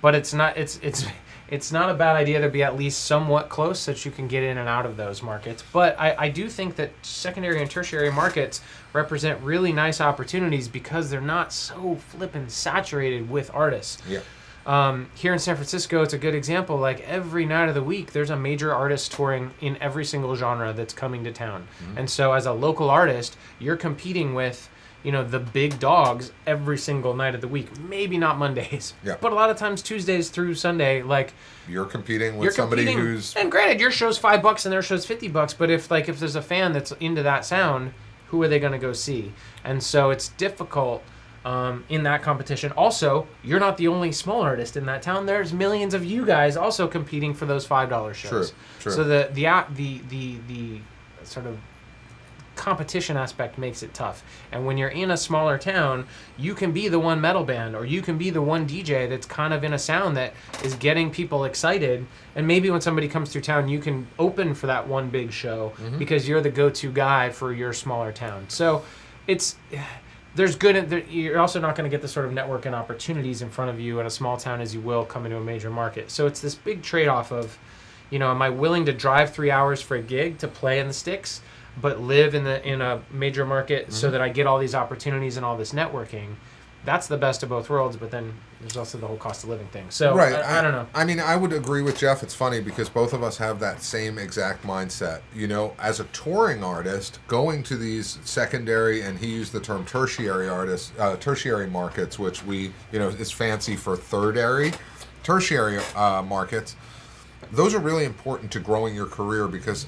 but it's not a bad idea to be at least somewhat close so that you can get in and out of those markets. But I do think that secondary and tertiary markets represent really nice opportunities because they're not so flippin' saturated with artists. Yeah. Here in San Francisco, it's a good example. Like every night of the week, there's a major artist touring in every single genre that's coming to town. And so as a local artist, you're competing with, the big dogs every single night of the week. Maybe not Mondays, but a lot of times Tuesdays through Sunday, like you're competing with somebody who's... And granted, your show's $5 and their show's $50, but if there's a fan that's into that sound, who are they going to go see? And so it's difficult in that competition. Also, you're not the only small artist in that town. There's millions of you guys also competing for those $5 shows. True. So the sort of competition aspect makes it tough. And when you're in a smaller town, you can be the one metal band, or you can be the one DJ that's kind of in a sound that is getting people excited. And maybe when somebody comes through town, you can open for that one big show because you're the go-to guy for your smaller town. So you're also not going to get the sort of network and opportunities in front of you in a small town as you will come into a major market. So it's this big trade-off of, am I willing to drive 3 hours for a gig to play in the sticks, but live in a major market so that I get all these opportunities and all this networking? That's the best of both worlds, but then there's also the whole cost of living thing. So right. I don't know. I mean, I would agree with Jeff. It's funny because both of us have that same exact mindset. As a touring artist, going to these secondary, and he used the term tertiary markets, which is fancy for tertiary markets. Those are really important to growing your career because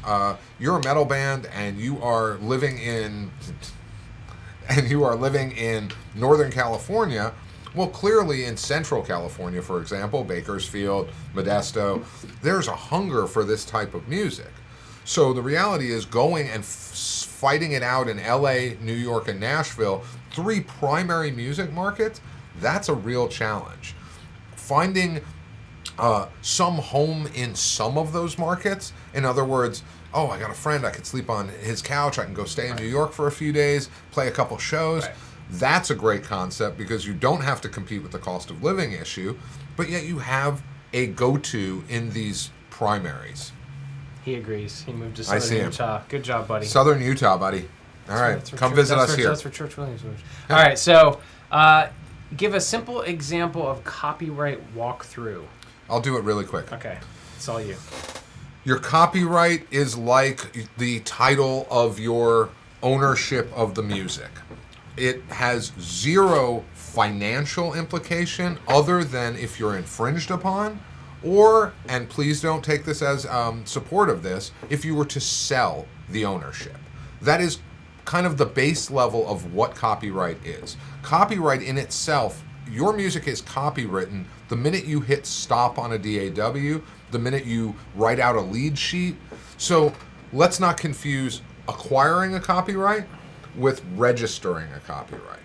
you're a metal band and you are living in Northern California. Well, clearly in Central California, for example, Bakersfield, Modesto, there's a hunger for this type of music. So the reality is going and fighting it out in LA, New York, and Nashville, 3 primary music markets, that's a real challenge. Finding some home in some of those markets, in other words, I got a friend, I could sleep on his couch, I can go stay in New York for a few days, play a couple shows. Right. That's a great concept because you don't have to compete with the cost of living issue, but yet you have a go-to in these primaries. He agrees. He moved to Southern Utah. Good job, buddy. Southern Utah, buddy. All right, come visit us here. That's where Church Williams was. All right, so give a simple example of copyright walkthrough. I'll do it really quick. Okay, it's all you. Your copyright is like the title of your ownership of the music. It has zero financial implication other than if you're infringed upon, or, and please don't take this as support of this, if you were to sell the ownership. That is kind of the base level of what copyright is. Copyright in itself, your music is copywritten the minute you hit stop on a DAW, the minute you write out a lead sheet. So let's not confuse acquiring a copyright with registering a copyright.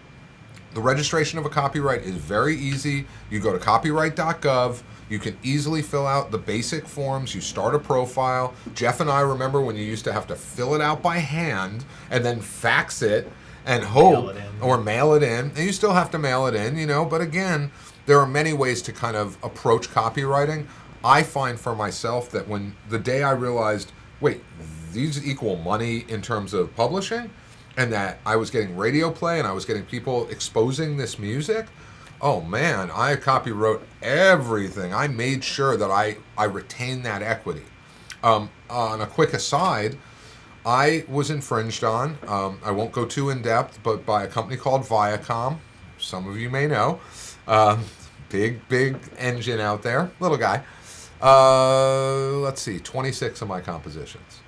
The registration of a copyright is very easy. You go to copyright.gov. You can easily fill out the basic forms. You start a profile. Jeff and I remember when you used to have to fill it out by hand and then fax it and hope or mail it in. And you still have to mail it in, you know, but again, there are many ways to kind of approach copywriting. I find for myself that when the day I realized, wait, these equal money in terms of publishing, and that I was getting radio play and I was getting people exposing this music, oh man, I copywrote everything. I made sure that I retained that equity. On a quick aside, I was infringed on, I won't go too in depth, but by a company called Viacom. Some of you may know. Big engine out there, little guy. Let's see, 26 of my compositions.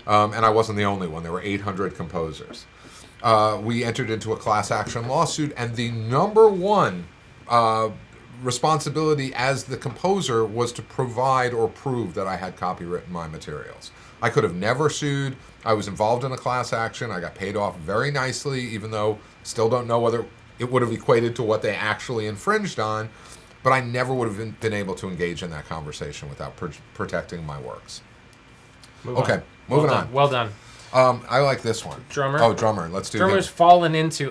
And I wasn't the only one. There were 800 composers. We entered into a class action lawsuit, and the number one responsibility as the composer was to provide or prove that I had copywritten my materials. I could have never sued. I was involved in a class action. I got paid off very nicely, even though still don't know whether it would have equated to what they actually infringed on. But I never would have been able to engage in that conversation without protecting my works. Moving on. Well done. I like this one. Drummer. Oh, drummer. Let's do Drummer's fallen into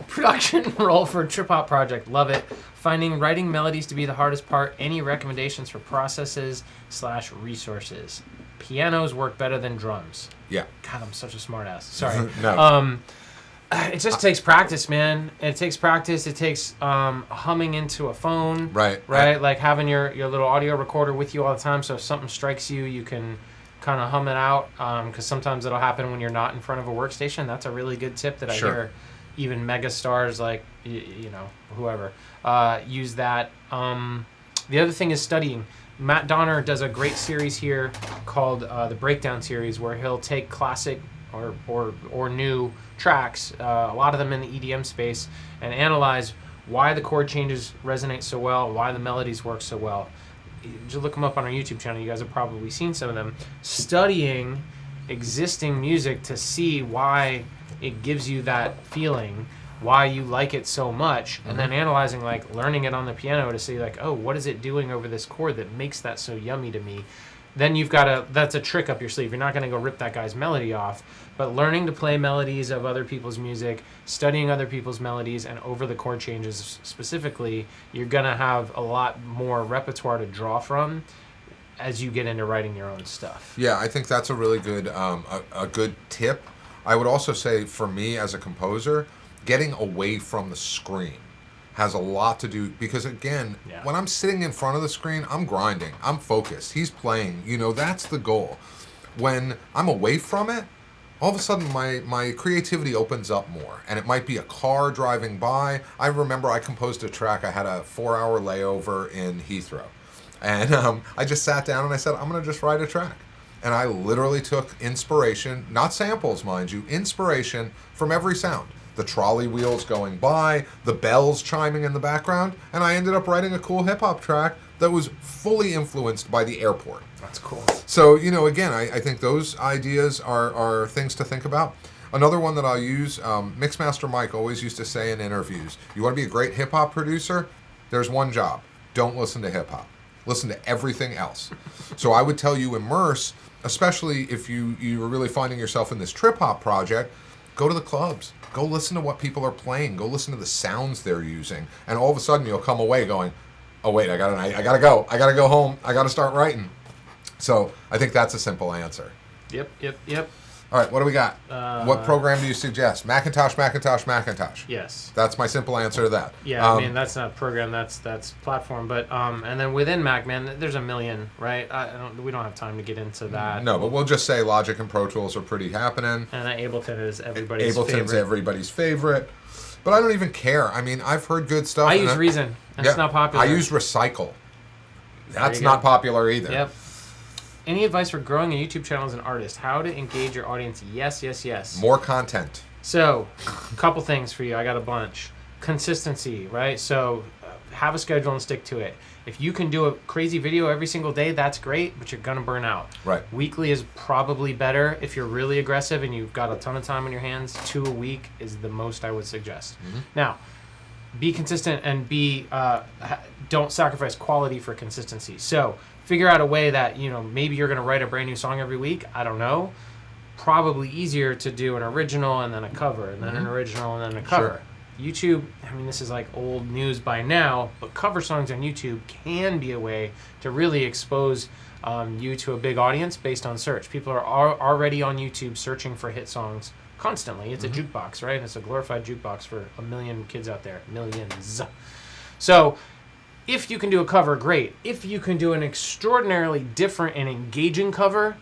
production role for a trip hop project. Love it. Finding writing melodies to be the hardest part. Any recommendations for processes/resources? Pianos work better than drums. Yeah. God, I'm such a smart ass. Sorry. No. It just takes practice, man. It takes practice. It takes humming into a phone. Right. Like having your little audio recorder with you all the time, so if something strikes you, you can kind of hum it out, because sometimes it'll happen when you're not in front of a workstation. That's a really good tip that I hear even mega stars like, you know, whoever, use that. The other thing is studying. Matt Donner does a great series here called the Breakdown series, where he'll take classic or new tracks, a lot of them in the EDM space, and analyze why the chord changes resonate so well, why the melodies work so well. Just look them up on our YouTube channel. You guys have probably seen some of them. Studying existing music to see why it gives you that feeling, why you like it so much, and then analyzing, like learning it on the piano to see like, oh, what is it doing over this chord that makes that so yummy to me? Then you've got that's a trick up your sleeve. You're not going to go rip that guy's melody off, but learning to play melodies of other people's music, studying other people's melodies, and over the chord changes specifically, you're going to have a lot more repertoire to draw from as you get into writing your own stuff. Yeah, I think that's a really good a good tip. I would also say for me as a composer, getting away from the screen has a lot to do, because again, when I'm sitting in front of the screen, I'm grinding, I'm focused, he's playing, you know, that's the goal. When I'm away from it, all of a sudden my creativity opens up more, and it might be a car driving by. I remember I composed a track, I had a 4-hour layover in Heathrow, and I just sat down and I said, I'm gonna just write a track. And I literally took inspiration, not samples mind you, inspiration from every sound. The trolley wheels going by, the bells chiming in the background, and I ended up writing a cool hip-hop track that was fully influenced by the airport. That's cool. So, you know, again, I think those ideas are things to think about. Another one that I'll use, Mixmaster Mike always used to say in interviews, you want to be a great hip-hop producer? There's one job. Don't listen to hip-hop. Listen to everything else. So I would tell you immerse, especially if you are really finding yourself in this trip-hop project, go to the clubs. Go listen to what people are playing. Go listen to the sounds they're using. And all of a sudden you'll come away going, oh wait, I gotta go. I gotta go home. I gotta start writing. So I think that's a simple answer. Yep. All right, what do we got? What program do you suggest? Macintosh. Yes. That's my simple answer to that. Yeah, I mean, that's not program, that's platform. But and then within Mac, man, there's a million, right? We don't have time to get into that. No, but we'll just say Logic and Pro Tools are pretty happening. And Ableton is everybody's favorite. Everybody's favorite. But I don't even care. I mean, I've heard good stuff. I use Reason. That's not popular. I use Recycle. That's not popular either. Yep. Any advice for growing a YouTube channel as an artist? How to engage your audience? Yes. More content. So, a couple things for you. I got a bunch. Consistency, right? So, have a schedule and stick to it. If you can do a crazy video every single day, that's great, but you're going to burn out. Right. Weekly is probably better if you're really aggressive and you've got a ton of time on your hands. 2 a week is the most I would suggest. Mm-hmm. Now, be consistent and don't sacrifice quality for consistency. So, figure out a way that, maybe you're going to write a brand new song every week. I don't know. Probably easier to do an original and then a cover and then an original and then a cover. Sure. YouTube, I mean, this is like old news by now, but cover songs on YouTube can be a way to really expose you to a big audience based on search. People are already on YouTube searching for hit songs constantly. It's a jukebox, right? It's a glorified jukebox for a million kids out there. Millions. So, if you can do a cover, great. If you can do an extraordinarily different and engaging cover,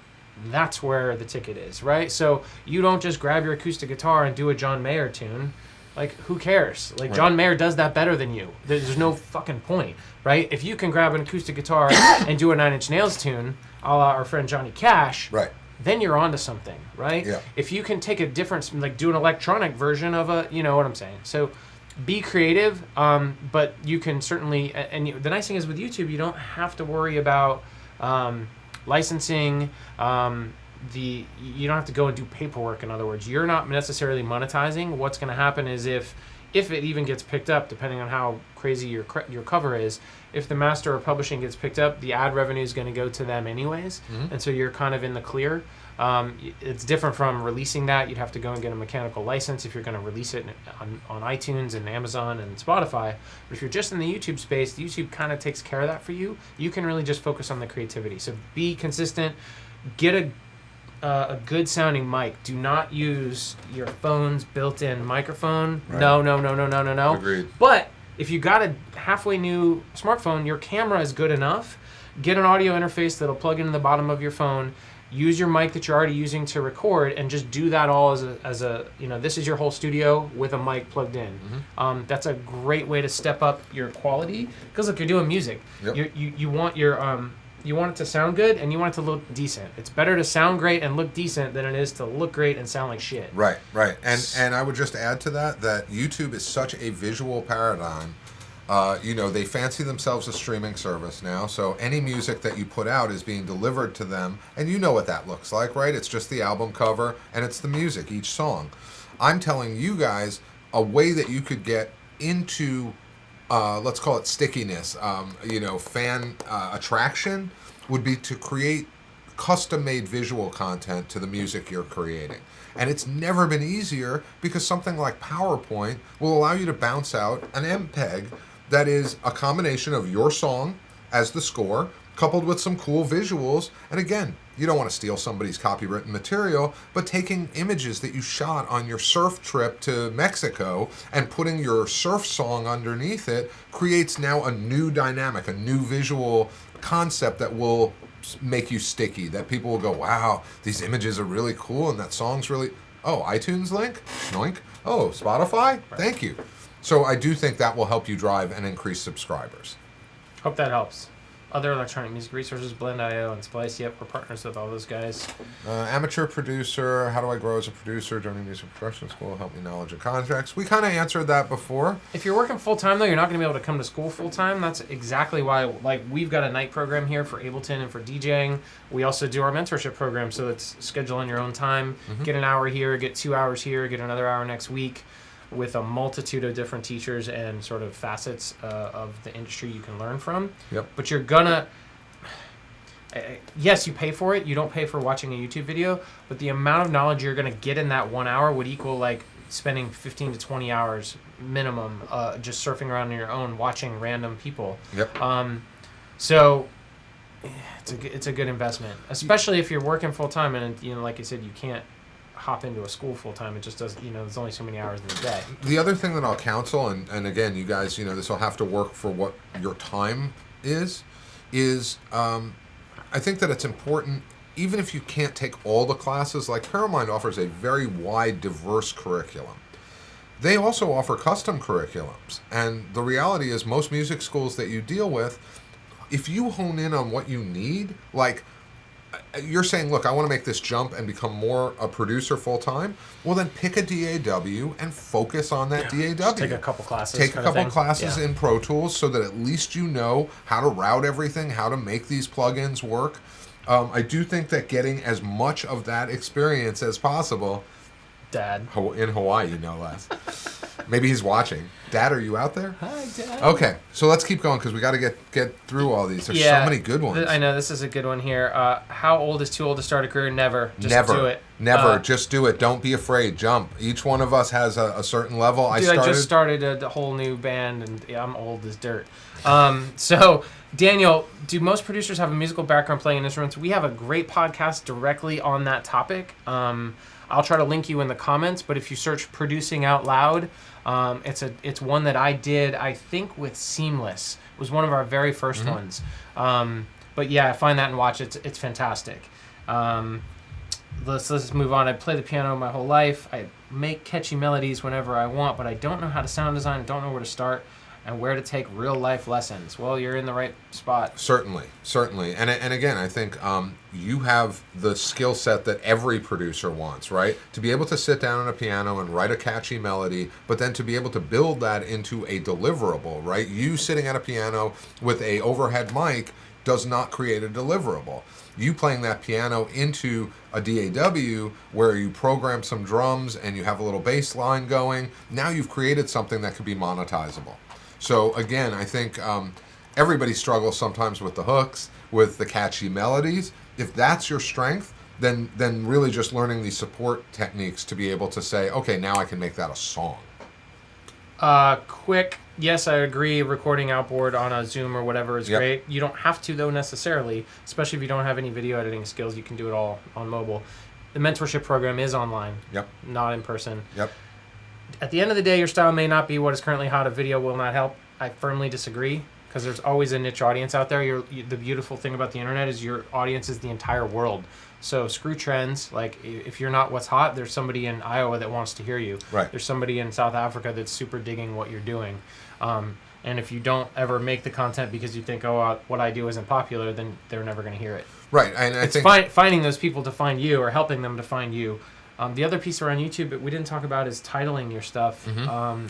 that's where the ticket is, right? So you don't just grab your acoustic guitar and do a John Mayer tune. Like, who cares? Like, right. John Mayer does that better than you. There's no fucking point, right? If you can grab an acoustic guitar and do a Nine Inch Nails tune, a la our friend Johnny Cash, right, then you're onto something, right? Yeah. If you can take a different, like do an electronic version of a, you know what I'm saying? So be creative, but you can certainly, the nice thing is with YouTube, you don't have to worry about licensing, you don't have to go and do paperwork. In other words, you're not necessarily monetizing. What's going to happen is if it even gets picked up, depending on how crazy your cover is, if the master or publishing gets picked up, the ad revenue is going to go to them anyways, and so you're kind of in the clear. It's different from releasing that. You'd have to go and get a mechanical license if you're going to release it on iTunes and Amazon and Spotify. But if you're just in the YouTube space, YouTube kind of takes care of that for you. You can really just focus on the creativity. So be consistent. Get a good sounding mic. Do not use your phone's built-in microphone. Right. No. Agreed. But if you got a halfway new smartphone, your camera is good enough. Get an audio interface that'll plug into the bottom of your phone. Use your mic that you're already using to record, and just do that all as a this is your whole studio with a mic plugged in. Mm-hmm. That's a great way to step up your quality, because look, you're doing music. Yep. You want your you want it to sound good and you want it to look decent. It's better to sound great and look decent than it is to look great and sound like shit. Right. And I would just add to that YouTube is such a visual paradigm. They fancy themselves a streaming service now, so any music that you put out is being delivered to them, and you know what that looks like, right? It's just the album cover, and it's the music, each song. I'm telling you guys a way that you could get into, let's call it stickiness, fan attraction, would be to create custom-made visual content to the music you're creating. And it's never been easier, because something like PowerPoint will allow you to bounce out an MPEG that is a combination of your song as the score, coupled with some cool visuals. And again, you don't want to steal somebody's copywritten material, but taking images that you shot on your surf trip to Mexico and putting your surf song underneath it creates now a new dynamic, a new visual concept that will make you sticky, that people will go, wow, these images are really cool and that song's really, iTunes link, schnoink, Spotify, right. Thank you. So I do think that will help you drive and increase subscribers. Hope that helps. Other electronic music resources, Blend.io and Splice. Yep, we're partners with all those guys. Amateur producer, how do I grow as a producer? Joining music production school, help me knowledge of contracts. We kind of answered that before. If you're working full-time, though, you're not going to be able to come to school full-time. That's exactly why, we've got a night program here for Ableton and for DJing. We also do our mentorship program, so it's schedule on your own time. Mm-hmm. Get an hour here, get 2 hours here, get another hour next week, with a multitude of different teachers and sort of facets of the industry you can learn from. Yep. But you're gonna, yes, you pay for it. You don't pay for watching a YouTube video, but the amount of knowledge you're gonna get in that 1 hour would equal like spending 15 to 20 hours minimum just surfing around on your own, watching random people. Yep. So it's a good investment, especially if you're working full time and like you said, you can't hop into a school full time. It just doesn't, there's only so many hours in the day. The other thing that I'll counsel, and again, you guys, this will have to work for what your time is I think that it's important, even if you can't take all the classes, like Pyramind offers a very wide, diverse curriculum. They also offer custom curriculums. And the reality is most music schools that you deal with, if you hone in on what you need, like you're saying, look, I want to make this jump and become more a producer full time. Well, then pick a DAW and focus on that DAW. Just take a couple classes. Take a couple classes in Pro Tools so that at least you know how to route everything, how to make these plugins work. I do think that getting as much of that experience as possible. Dad. In Hawaii, no less. Maybe he's watching. Dad, are you out there? Hi, Dad. Okay, so let's keep going because we got to get through all these. There's so many good ones. I know, this is a good one here. How old is too old to start a career? Never. Just do it. Never. Just do it. Don't be afraid. Jump. Each one of us has a certain level. I just started a whole new band, and I'm old as dirt. So, Daniel, do most producers have a musical background playing instruments? We have a great podcast directly on that topic. I'll try to link you in the comments, but if you search Producing Out Loud, it's one that I did, I think, with Seamless. It was one of our very first ones. But yeah, find that and watch it. It's fantastic. Let's move on. I play the piano my whole life. I make catchy melodies whenever I want, but I don't know how to sound design. I don't know where to start and where to take real life lessons. Well, you're in the right spot. Certainly. And again, I think you have the skill set that every producer wants, right? To be able to sit down on a piano and write a catchy melody, but then to be able to build that into a deliverable, right? You sitting at a piano with a overhead mic does not create a deliverable. You playing that piano into a DAW where you program some drums and you have a little bass line going, now you've created something that could be monetizable. So again, I think everybody struggles sometimes with the hooks, with the catchy melodies. If that's your strength, then really just learning these support techniques to be able to say, okay, now I can make that a song. Quick, yes, I agree. Recording outboard on a Zoom or whatever is great. You don't have to, though, necessarily, especially if you don't have any video editing skills. You can do it all on mobile. The mentorship program is online, not in person. At the end of the day, your style may not be what is currently hot. A video will not help. I firmly disagree because there's always a niche audience out there. The beautiful thing about the internet is your audience is the entire world. So screw trends. Like if you're not what's hot, there's somebody in Iowa that wants to hear you. Right. There's somebody in South Africa that's super digging what you're doing. And if you don't ever make the content because you think, what I do isn't popular, then they're never going to hear it. Right. And I think finding those people to find you or helping them to find you. The other piece around YouTube that we didn't talk about is titling your stuff.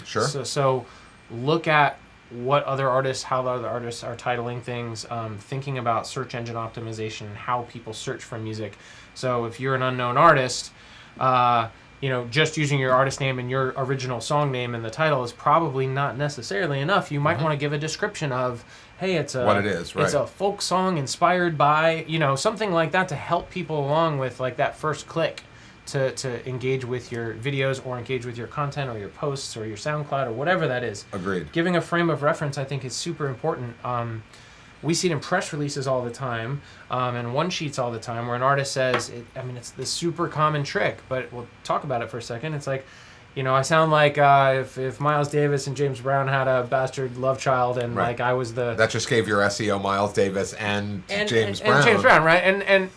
Sure. So look at what other artists, how the other artists are titling things, thinking about search engine optimization and how people search for music. So if you're an unknown artist, just using your artist name and your original song name in the title is probably not necessarily enough. You might want to give a description of, hey, it's what it is, right? It's a folk song inspired by, something like that to help people along with like that first click. To engage with your videos or engage with your content or your posts or your SoundCloud or whatever that is. Agreed. Giving a frame of reference, I think, is super important. We see it in press releases all the time and one sheets all the time where an artist says, it's the super common trick, but we'll talk about it for a second. It's like, I sound like if Miles Davis and James Brown had a bastard love child and right. like I was the... That just gave your SEO Miles Davis and James Brown. And James Brown, right? And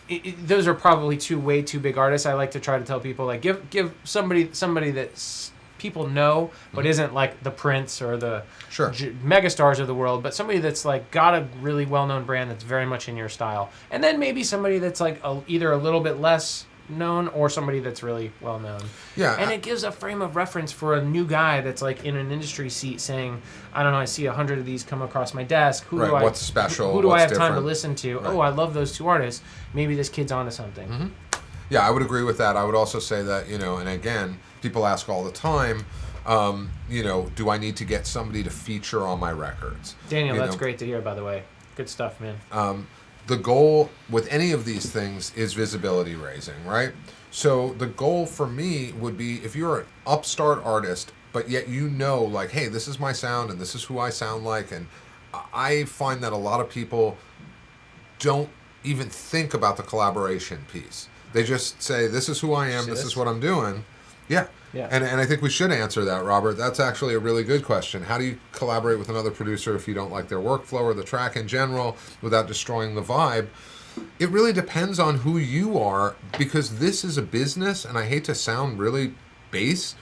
those are probably way too big artists. I like to try to tell people, like, give somebody that people know, but isn't like the Prince or the megastars of the world, but somebody that's like got a really well-known brand that's very much in your style. And then maybe somebody that's like either a little bit less known or somebody that's really well known. Yeah. And it gives a frame of reference for a new guy that's like in an industry seat saying, I don't know, I see 100 of these come across my desk. What's special? Who do I have different? time to listen to? Right. Oh, I love those two artists. Maybe this kid's onto something. Mm-hmm. Yeah, I would agree with that. I would also say that, and again, people ask all the time, do I need to get somebody to feature on my records? Daniel, that's great to hear, by the way. Good stuff, man. The goal with any of these things is visibility raising, right? So the goal for me would be if you're an upstart artist, but yet like, hey, this is my sound and this is who I sound like. And I find that a lot of people don't even think about the collaboration piece. They just say, this is who I am, this is what I'm doing. Yeah. Yeah. And I think we should answer that, Robert. That's actually a really good question. How do you collaborate with another producer if you don't like their workflow or the track in general without destroying the vibe? It really depends on who you are, because this is a business, and I hate to sound really base.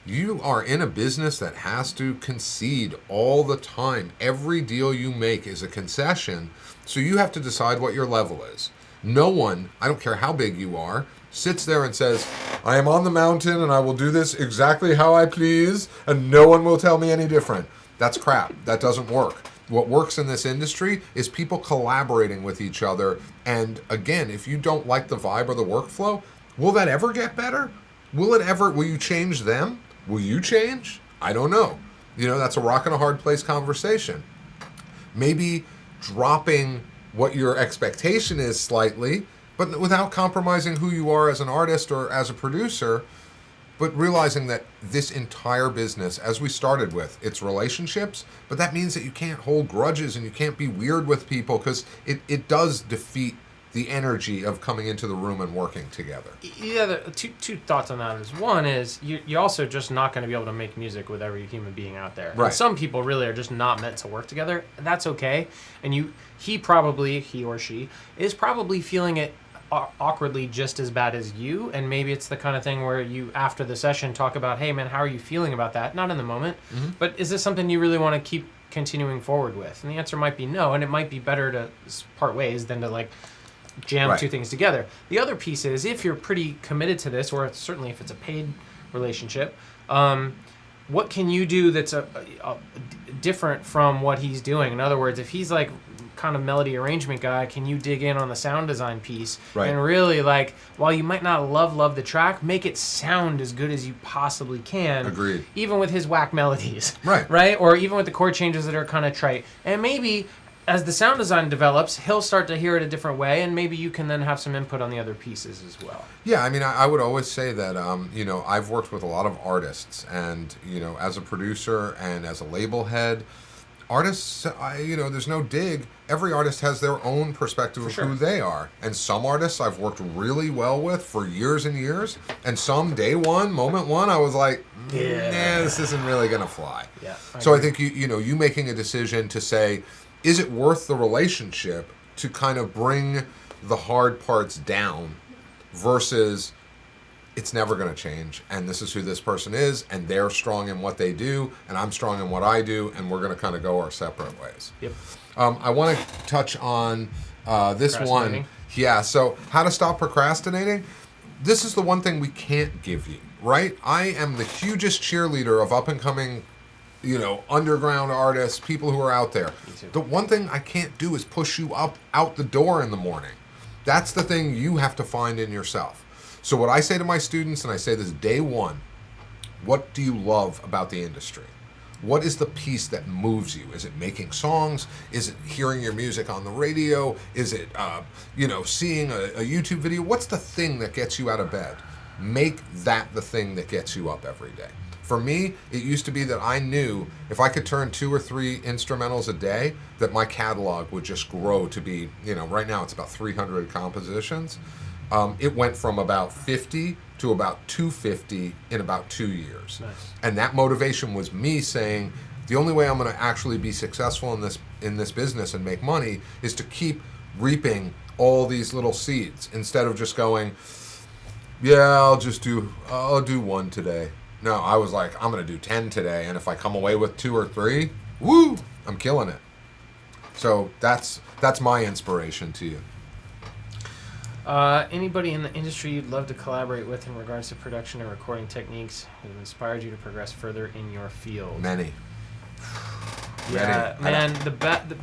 You are in a business that has to concede all the time. Every deal you make is a concession, so you have to decide what your level is. No one, I don't care how big you are, sits there and says, I am on the mountain and I will do this exactly how I please, and no one will tell me any different. That's crap. That doesn't work. What works in this industry is people collaborating with each other. And again, if you don't like the vibe or the workflow, will that ever get better? Will you change them? Will you change? I don't know. That's a rock and a hard place conversation. Maybe dropping what your expectation is slightly, but without compromising who you are as an artist or as a producer, but realizing that this entire business, as we started with, it's relationships, but that means that you can't hold grudges and you can't be weird with people, because it does defeat the energy of coming into the room and working together. Yeah, two thoughts on that is, one is you're also just not going to be able to make music with every human being out there. Right. And some people really are just not meant to work together, and that's okay. And he or she is probably feeling it awkwardly just as bad as you, and maybe it's the kind of thing where you, after the session, talk about, hey man, how are you feeling about that? Not in the moment, but is this something you really want to keep continuing forward with? And the answer might be no, and it might be better to part ways than to jam two things together. The other piece is, if you're pretty committed to this, or certainly if it's a paid relationship, what can you do that's different from what he's doing? In other words, if he's kind of melody arrangement guy, can you dig in on the sound design piece and really, while you might not love the track, make it sound as good as you possibly can. Agreed. Even with his whack melodies. Right. Or even with the chord changes that are kind of trite. And maybe as the sound design develops, he'll start to hear it a different way, and maybe you can then have some input on the other pieces as well. Yeah, I mean, I would always say that, I've worked with a lot of artists, and, as a producer and as a label head, artists, there's no dig. Every artist has their own perspective of who they are. And some artists I've worked really well with for years and years, and some day one, moment one, I was like, this isn't really going to fly. Yeah, I think, you making a decision to say, is it worth the relationship to kind of bring the hard parts down versus it's never going to change, and this is who this person is, and they're strong in what they do, and I'm strong in what I do, and we're going to kind of go our separate ways. Yep. I want to touch on this one. Yeah, so how to stop procrastinating. This is the one thing we can't give you, right? I am the hugest cheerleader of up-and-coming underground artists, people who are out there. The one thing I can't do is push you out the door in the morning. That's the thing you have to find in yourself. So what I say to my students, and I say this day one, what do you love about the industry? What is the piece that moves you? Is it making songs? Is it hearing your music on the radio? Is it, seeing a YouTube video? What's the thing that gets you out of bed? Make that the thing that gets you up every day. For me, it used to be that I knew if I could turn 2 or 3 instrumentals a day, that my catalog would just grow to be, right now it's about 300 compositions. It went from about 50 to about 250 in about 2 years. Nice. And that motivation was me saying, the only way I'm going to actually be successful in this business and make money is to keep reaping all these little seeds instead of just going, I'll do 1 today. No, I was like, I'm going to do 10 today, and if I come away with 2 or 3, woo, I'm killing it. So that's my inspiration to you. Anybody in the industry you'd love to collaborate with in regards to production and recording techniques who have inspired you to progress further in your field? Many. Yeah, man, the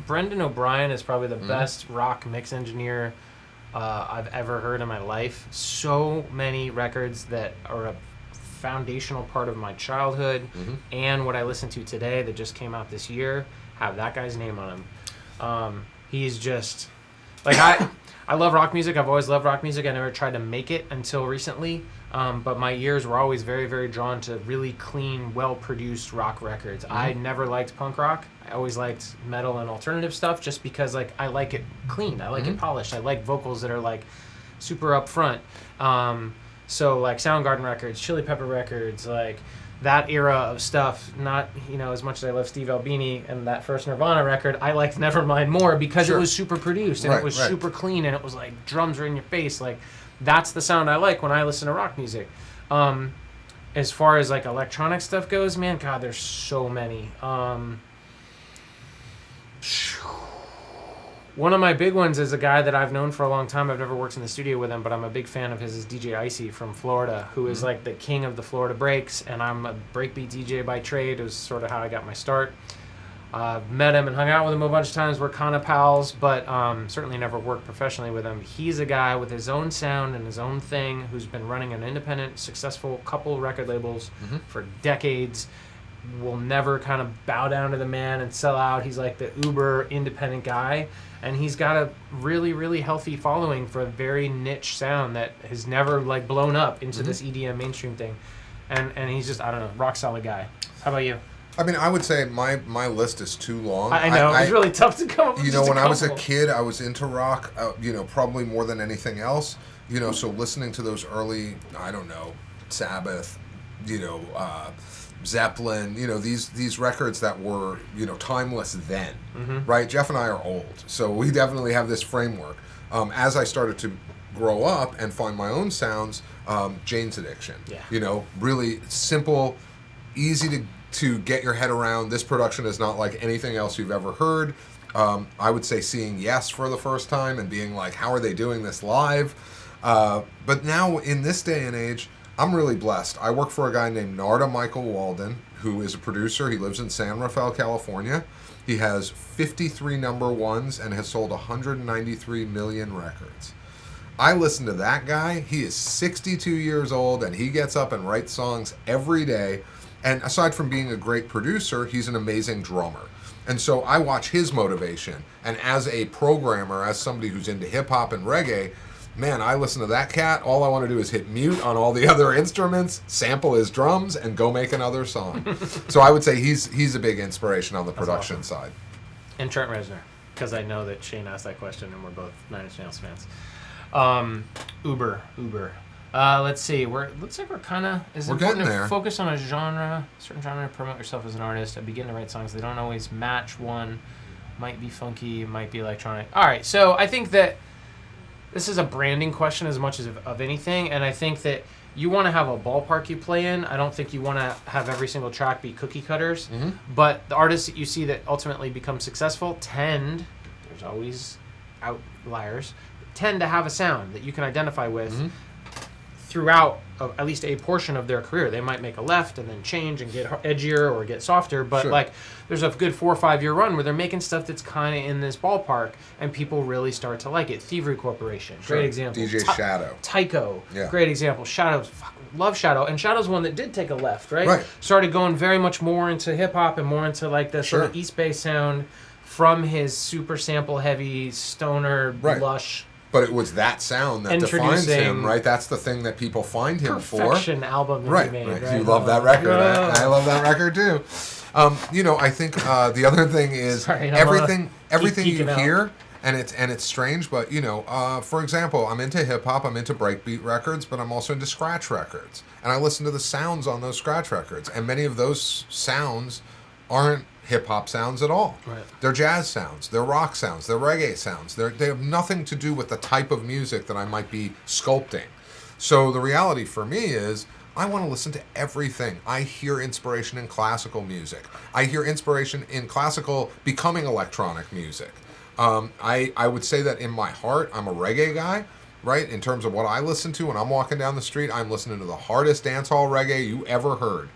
Brendan O'Brien is probably the best rock mix engineer I've ever heard in my life. So many records that are a foundational part of my childhood and what I listen to today that just came out this year have that guy's name on them. He's just I love rock music. I've always loved rock music. I never tried to make it until recently, but my ears were always very, very drawn to really clean, well-produced rock records. I never liked punk rock. I always liked metal and alternative stuff just because I like it clean. I like it polished. I like vocals that are super upfront. So like Soundgarden records, Chili Pepper records, like that era of stuff. Not, you know, as much as I love Steve Albini and that first Nirvana record, I liked Nevermind more because it was super produced and it was super clean and it was like drums were in your face. Like that's the sound I like when I listen to rock music. As far as like electronic stuff goes, man, God, there's so many. One of my big ones is a guy that I've known for a long time. I've never worked in the studio with him, but I'm a big fan of his, is DJ Icy from Florida, who is like the king of the Florida breaks, and I'm a breakbeat DJ by trade. It was sort of how I got my start. Met him and hung out with him a bunch of times. We're kind of pals, but certainly never worked professionally with him. He's a guy with his own sound and his own thing who's been running an independent, successful couple record labels for decades. Will never kind of bow down to the man and sell out. He's like the uber independent guy, and he's got a really, really healthy following for a very niche sound that has never like blown up into this EDM mainstream thing. And he's just, I don't know, rock solid guy. How about you? I mean, I would say my list is too long. I know, it's really tough to come up with. You know, when I was a kid, I was into rock, you know, probably more than anything else. You know, so listening to those early, I don't know, Sabbath, you know, Zeppelin, you know, these records that were, you know, timeless then, right? Jeff and I are old, so we definitely have this framework. As I started to grow up and find my own sounds, Jane's Addiction, you know, really simple, easy to get your head around. This production is not like anything else you've ever heard. I would say seeing Yes for the first time and being like, how are they doing this live? But now in this day and age, I'm really blessed. I work for a guy named Narda Michael Walden, who is a producer. He lives in San Rafael, California. He has 53 number ones and has sold 193 million records. I listen to that guy. He is 62 years old, and he gets up and writes songs every day. And aside from being a great producer, he's an amazing drummer. And so I watch his motivation. And as a programmer, as somebody who's into hip-hop and reggae, man, I listen to that cat. All I want to do is hit mute on all the other instruments, sample his drums, and go make another song. So I would say he's a big inspiration on the production side. And Trent Reznor, because I know that Shane asked that question, and we're both Nine Inch Nails fans. Uber. Let's see. Looks like we're kind of. Is it important to focus on a certain genre, promote yourself as an artist? I begin to write songs. They don't always match one. Might be funky, might be electronic. All right, so I think that this is a branding question as much as of anything, and I think that you want to have a ballpark you play in. I don't think you want to have every single track be cookie cutters, but the artists that you see that ultimately become successful there's always outliers, tend to have a sound that you can identify with throughout at least a portion of their career. They might make a left and then change and get edgier or get softer, but like there's a good 4 or 5 year run where they're making stuff that's kind of in this ballpark and people really start to like it. Thievery Corporation, great example. DJ Shadow. Tycho, great example. Shadow, love Shadow. And Shadow's one that did take a left, right? Started going very much more into hip hop and more into like the sort of East Bay sound from his super sample heavy stoner lush. But it was that sound that defines him, right? That's the thing that people find him for. Perfection album that he made, right? You love that record. I love that record too. You know, I think the other thing is everything you hear, and it's strange, but you know, for example, I'm into hip hop, I'm into breakbeat records, but I'm also into scratch records, and I listen to the sounds on those scratch records, and many of those sounds aren't hip-hop sounds at all. They're jazz sounds, they're rock sounds, they're reggae sounds. They have nothing to do with the type of music that I might be sculpting. So the reality for me is I want to listen to everything. I hear inspiration in classical music. I hear inspiration in classical becoming electronic music. I would say that in my heart, I'm a reggae guy, right? In terms of what I listen to when I'm walking down the street, I'm listening to the hardest dancehall reggae you ever heard.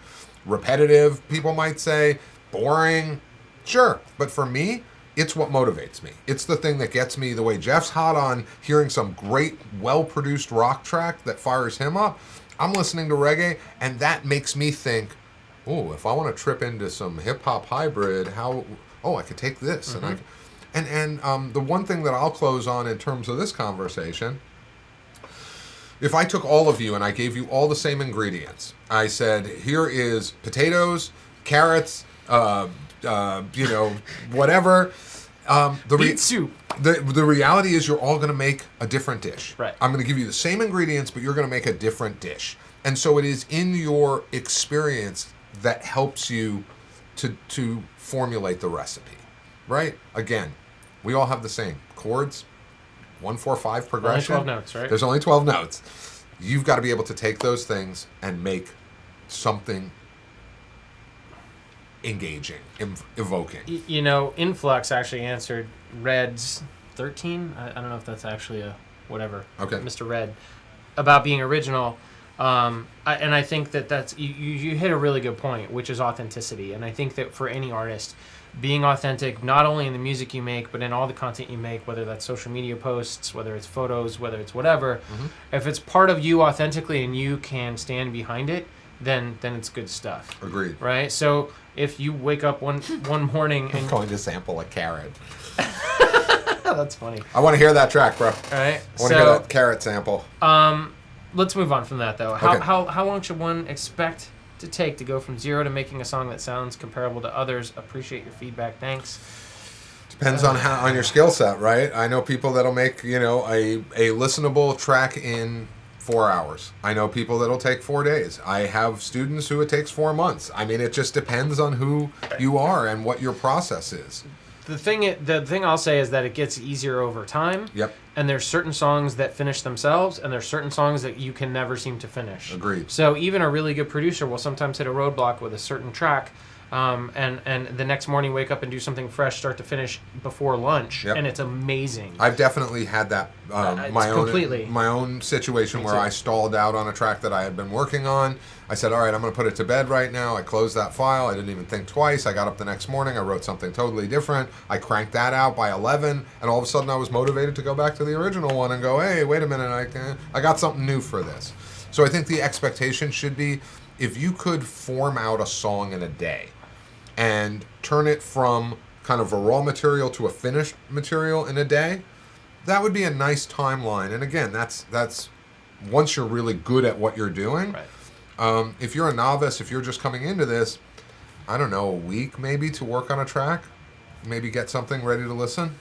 Repetitive, people might say, boring, sure. But for me, it's what motivates me. It's the thing that gets me the way Jeff's hot on hearing some great, well-produced rock track that fires him up. I'm listening to reggae, and that makes me think, oh, if I want to trip into some hip-hop hybrid, I could take this. And the one thing that I'll close on in terms of this conversation, if I took all of you and I gave you all the same ingredients, I said, here is potatoes, carrots, you know, whatever, Beet soup. The reality is you're all going to make a different dish. Right. I'm going to give you the same ingredients, but you're going to make a different dish. And so it is in your experience that helps you to formulate the recipe, right? Again, we all have the same chords, 1, 4, 5 progression. Only 12 notes, right? There's only 12 notes. You've got to be able to take those things and make something engaging, evoking. You know, Influx actually answered Red's 13. I don't know if that's actually a whatever. Okay. Mr. Red, about being original. And I think that's you hit a really good point, which is authenticity. And I think that for any artist, being authentic, not only in the music you make, but in all the content you make, whether that's social media posts, whether it's photos, whether it's whatever, if it's part of you authentically and you can stand behind it, then it's good stuff. Agreed. Right? So if you wake up one morning and... I'm going to sample a carrot. That's funny. I want to hear that track, bro. All right. I want to hear that carrot sample. Let's move on from that, though. Okay. How long should one expect to take to go from zero to making a song that sounds comparable to others? Appreciate your feedback. Thanks. Depends on your skill set, right? I know people that'll make, a listenable track in 4 hours. I know people that'll take 4 days. I have students who it takes 4 months. I mean, it just depends on who you are and what your process is. The thing I'll say is that it gets easier over time. Yep. And there's certain songs that finish themselves, and there's certain songs that you can never seem to finish. Agreed. So even a really good producer will sometimes hit a roadblock with a certain track, and the next morning wake up and do something fresh, start to finish before lunch, and it's amazing. I've definitely had that my own situation where I stalled out on a track that I had been working on. I said, all right, I'm going to put it to bed right now. I closed that file. I didn't even think twice. I got up the next morning. I wrote something totally different. I cranked that out by 11, and all of a sudden I was motivated to go back to the original one and go, hey, wait a minute, I got something new for this. So I think the expectation should be, if you could form out a song in a day and turn it from kind of a raw material to a finished material in a day, that would be a nice timeline. And again, that's once you're really good at what you're doing. Right. If you're a novice, if you're just coming into this, I don't know, a week maybe to work on a track, maybe get something ready to listen.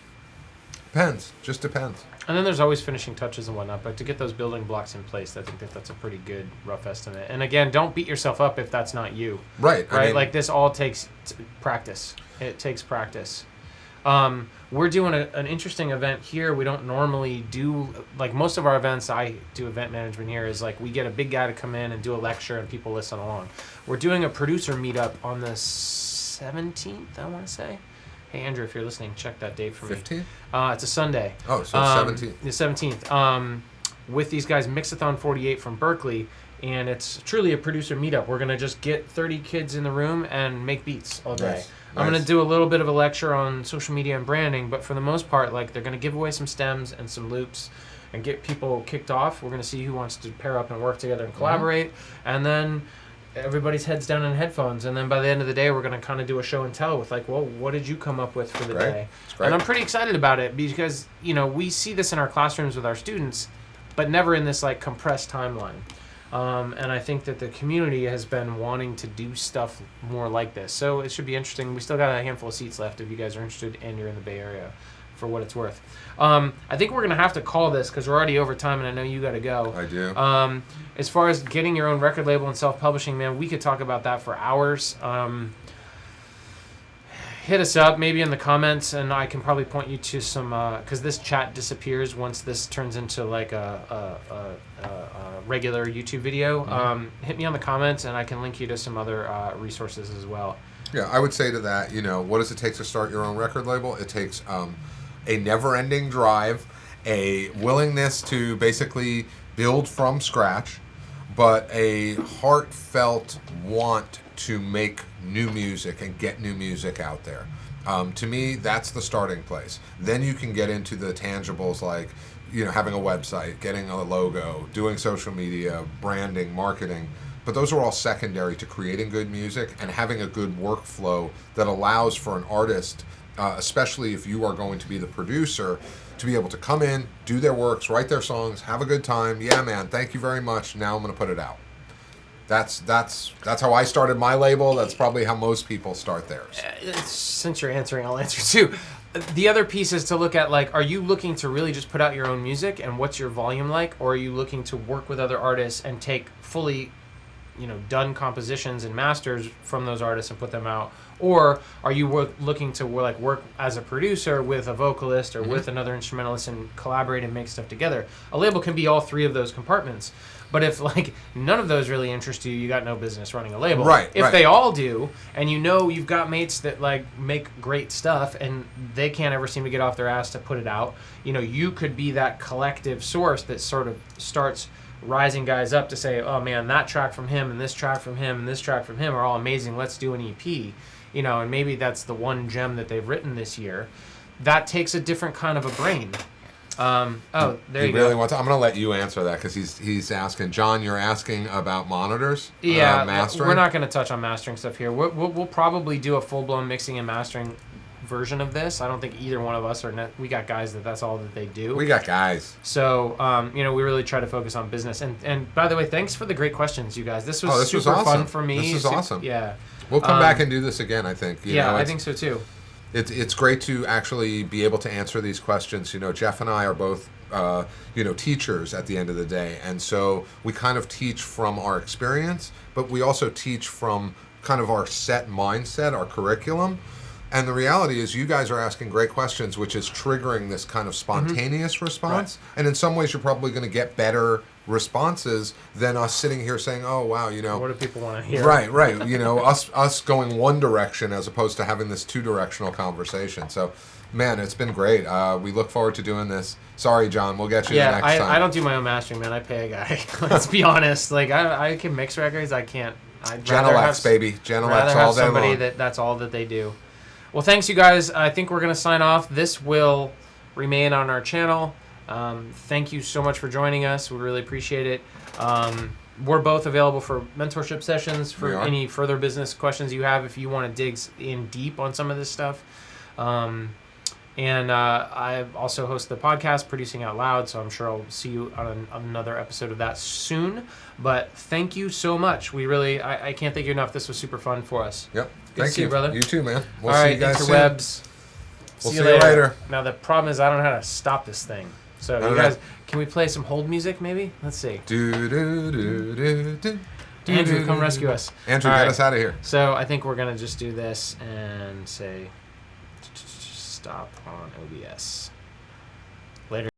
Depends. Just depends. And then there's always finishing touches and whatnot, but to get those building blocks in place, I think that's a pretty good rough estimate. And again, don't beat yourself up if that's not you. Right. Right? Like this all takes practice. It takes practice. We're doing an interesting event here. We don't normally do, like most of our events, I do event management here, is like we get a big guy to come in and do a lecture and people listen along. We're doing a producer meetup on the 17th, I want to say. Hey, Andrew, if you're listening, check that date for me. 15th? It's a Sunday. Oh, so 17th. The 17th. With these guys, Mixathon 48 from Berkeley, and it's truly a producer meetup. We're going to just get 30 kids in the room and make beats all day. Nice. I'm going to do a little bit of a lecture on social media and branding, but for the most part, like they're going to give away some stems and some loops and get people kicked off. We're going to see who wants to pair up and work together and collaborate, and then everybody's heads down in headphones, and then by the end of the day, we're going to kind of do a show and tell with like, well, what did you come up with for the day? And I'm pretty excited about it because, we see this in our classrooms with our students, but never in this like compressed timeline. And I think that the community has been wanting to do stuff more like this. So it should be interesting. We still got a handful of seats left if you guys are interested and you're in the Bay Area, for what it's worth. I think we're going to have to call this because we're already over time and I know you got to go. I do. As far as getting your own record label and self-publishing, man, we could talk about that for hours. Hit us up maybe in the comments and I can probably point you to some, because this chat disappears once this turns into like a regular YouTube video. Hit me on the comments and I can link you to some other resources as well. Yeah, I would say to that, what does it take to start your own record label? It takes a never-ending drive, a willingness to basically build from scratch, but a heartfelt want to make new music and get new music out there. To me, that's the starting place. Then you can get into the tangibles like, having a website, getting a logo, doing social media, branding, marketing. But those are all secondary to creating good music and having a good workflow that allows for an artist, especially if you are going to be the producer, to be able to come in, do their works, write their songs, have a good time. Yeah, man, thank you very much. Now I'm going to put it out. That's how I started my label. That's probably how most people start theirs. Since you're answering, I'll answer too. the other piece is to look at, like, are you looking to really just put out your own music and what's your volume like, or are you looking to work with other artists and take fully, done compositions and masters from those artists and put them out? Or are you looking to work as a producer with a vocalist or with another instrumentalist and collaborate and make stuff together? A label can be all three of those compartments. But if none of those really interest you, you got no business running a label. Right. If they all do, and you've got mates that make great stuff and they can't ever seem to get off their ass to put it out, you could be that collective source that sort of starts rising guys up to say, oh man, that track from him and this track from him and this track from him are all amazing. Let's do an EP. And maybe that's the one gem that they've written this year. That takes a different kind of a brain. There you go. I'm going to let you answer that because he's asking. John, you're asking about monitors? Yeah, mastering? We're not going to touch on mastering stuff here. We'll probably do a full-blown mixing and mastering version of this. I don't think either one of us we got guys that's all that they do. We got guys. So, we really try to focus on business. And by the way, thanks for the great questions, you guys. This was super awesome. fun for me. This is awesome. Yeah. We'll come back and do this again, I think. I think so too. It's great to actually be able to answer these questions. Jeff and I are both, teachers at the end of the day. And so we kind of teach from our experience, but we also teach from kind of our set mindset, our curriculum. And the reality is you guys are asking great questions, which is triggering this kind of spontaneous response. Right. And in some ways, you're probably going to get better responses than us sitting here saying, oh, wow, what do people want to hear? Right. us going one direction as opposed to having this two-directional conversation. So, man, it's been great. We look forward to doing this. Sorry, John, we'll get you the next time. I don't do my own mastering, man. I pay a guy. Let's be honest. I can mix records. I can't. Genelex, baby. Genelex all day somebody long. That's all that they do. Well, thanks, you guys. I think we're going to sign off. This will remain on our channel. Thank you so much for joining us. We really appreciate it. We're both available for mentorship sessions for any further business questions you have if you want to dig in deep on some of this stuff. And I also host the podcast, Producing Out Loud, so I'm sure I'll see you on another episode of that soon. But thank you so much. We really, I can't thank you enough. This was super fun for us. Yep. Good to see you, brother. You too, man. We'll see you guys soon. Interwebs. We'll see you later. Now, the problem is I don't know how to stop this thing. So, you guys, can we play some hold music, maybe? Let's see. Andrew, come rescue us. Andrew, get us out of here. So, I think we're going to just do this and say stop on OBS. Later.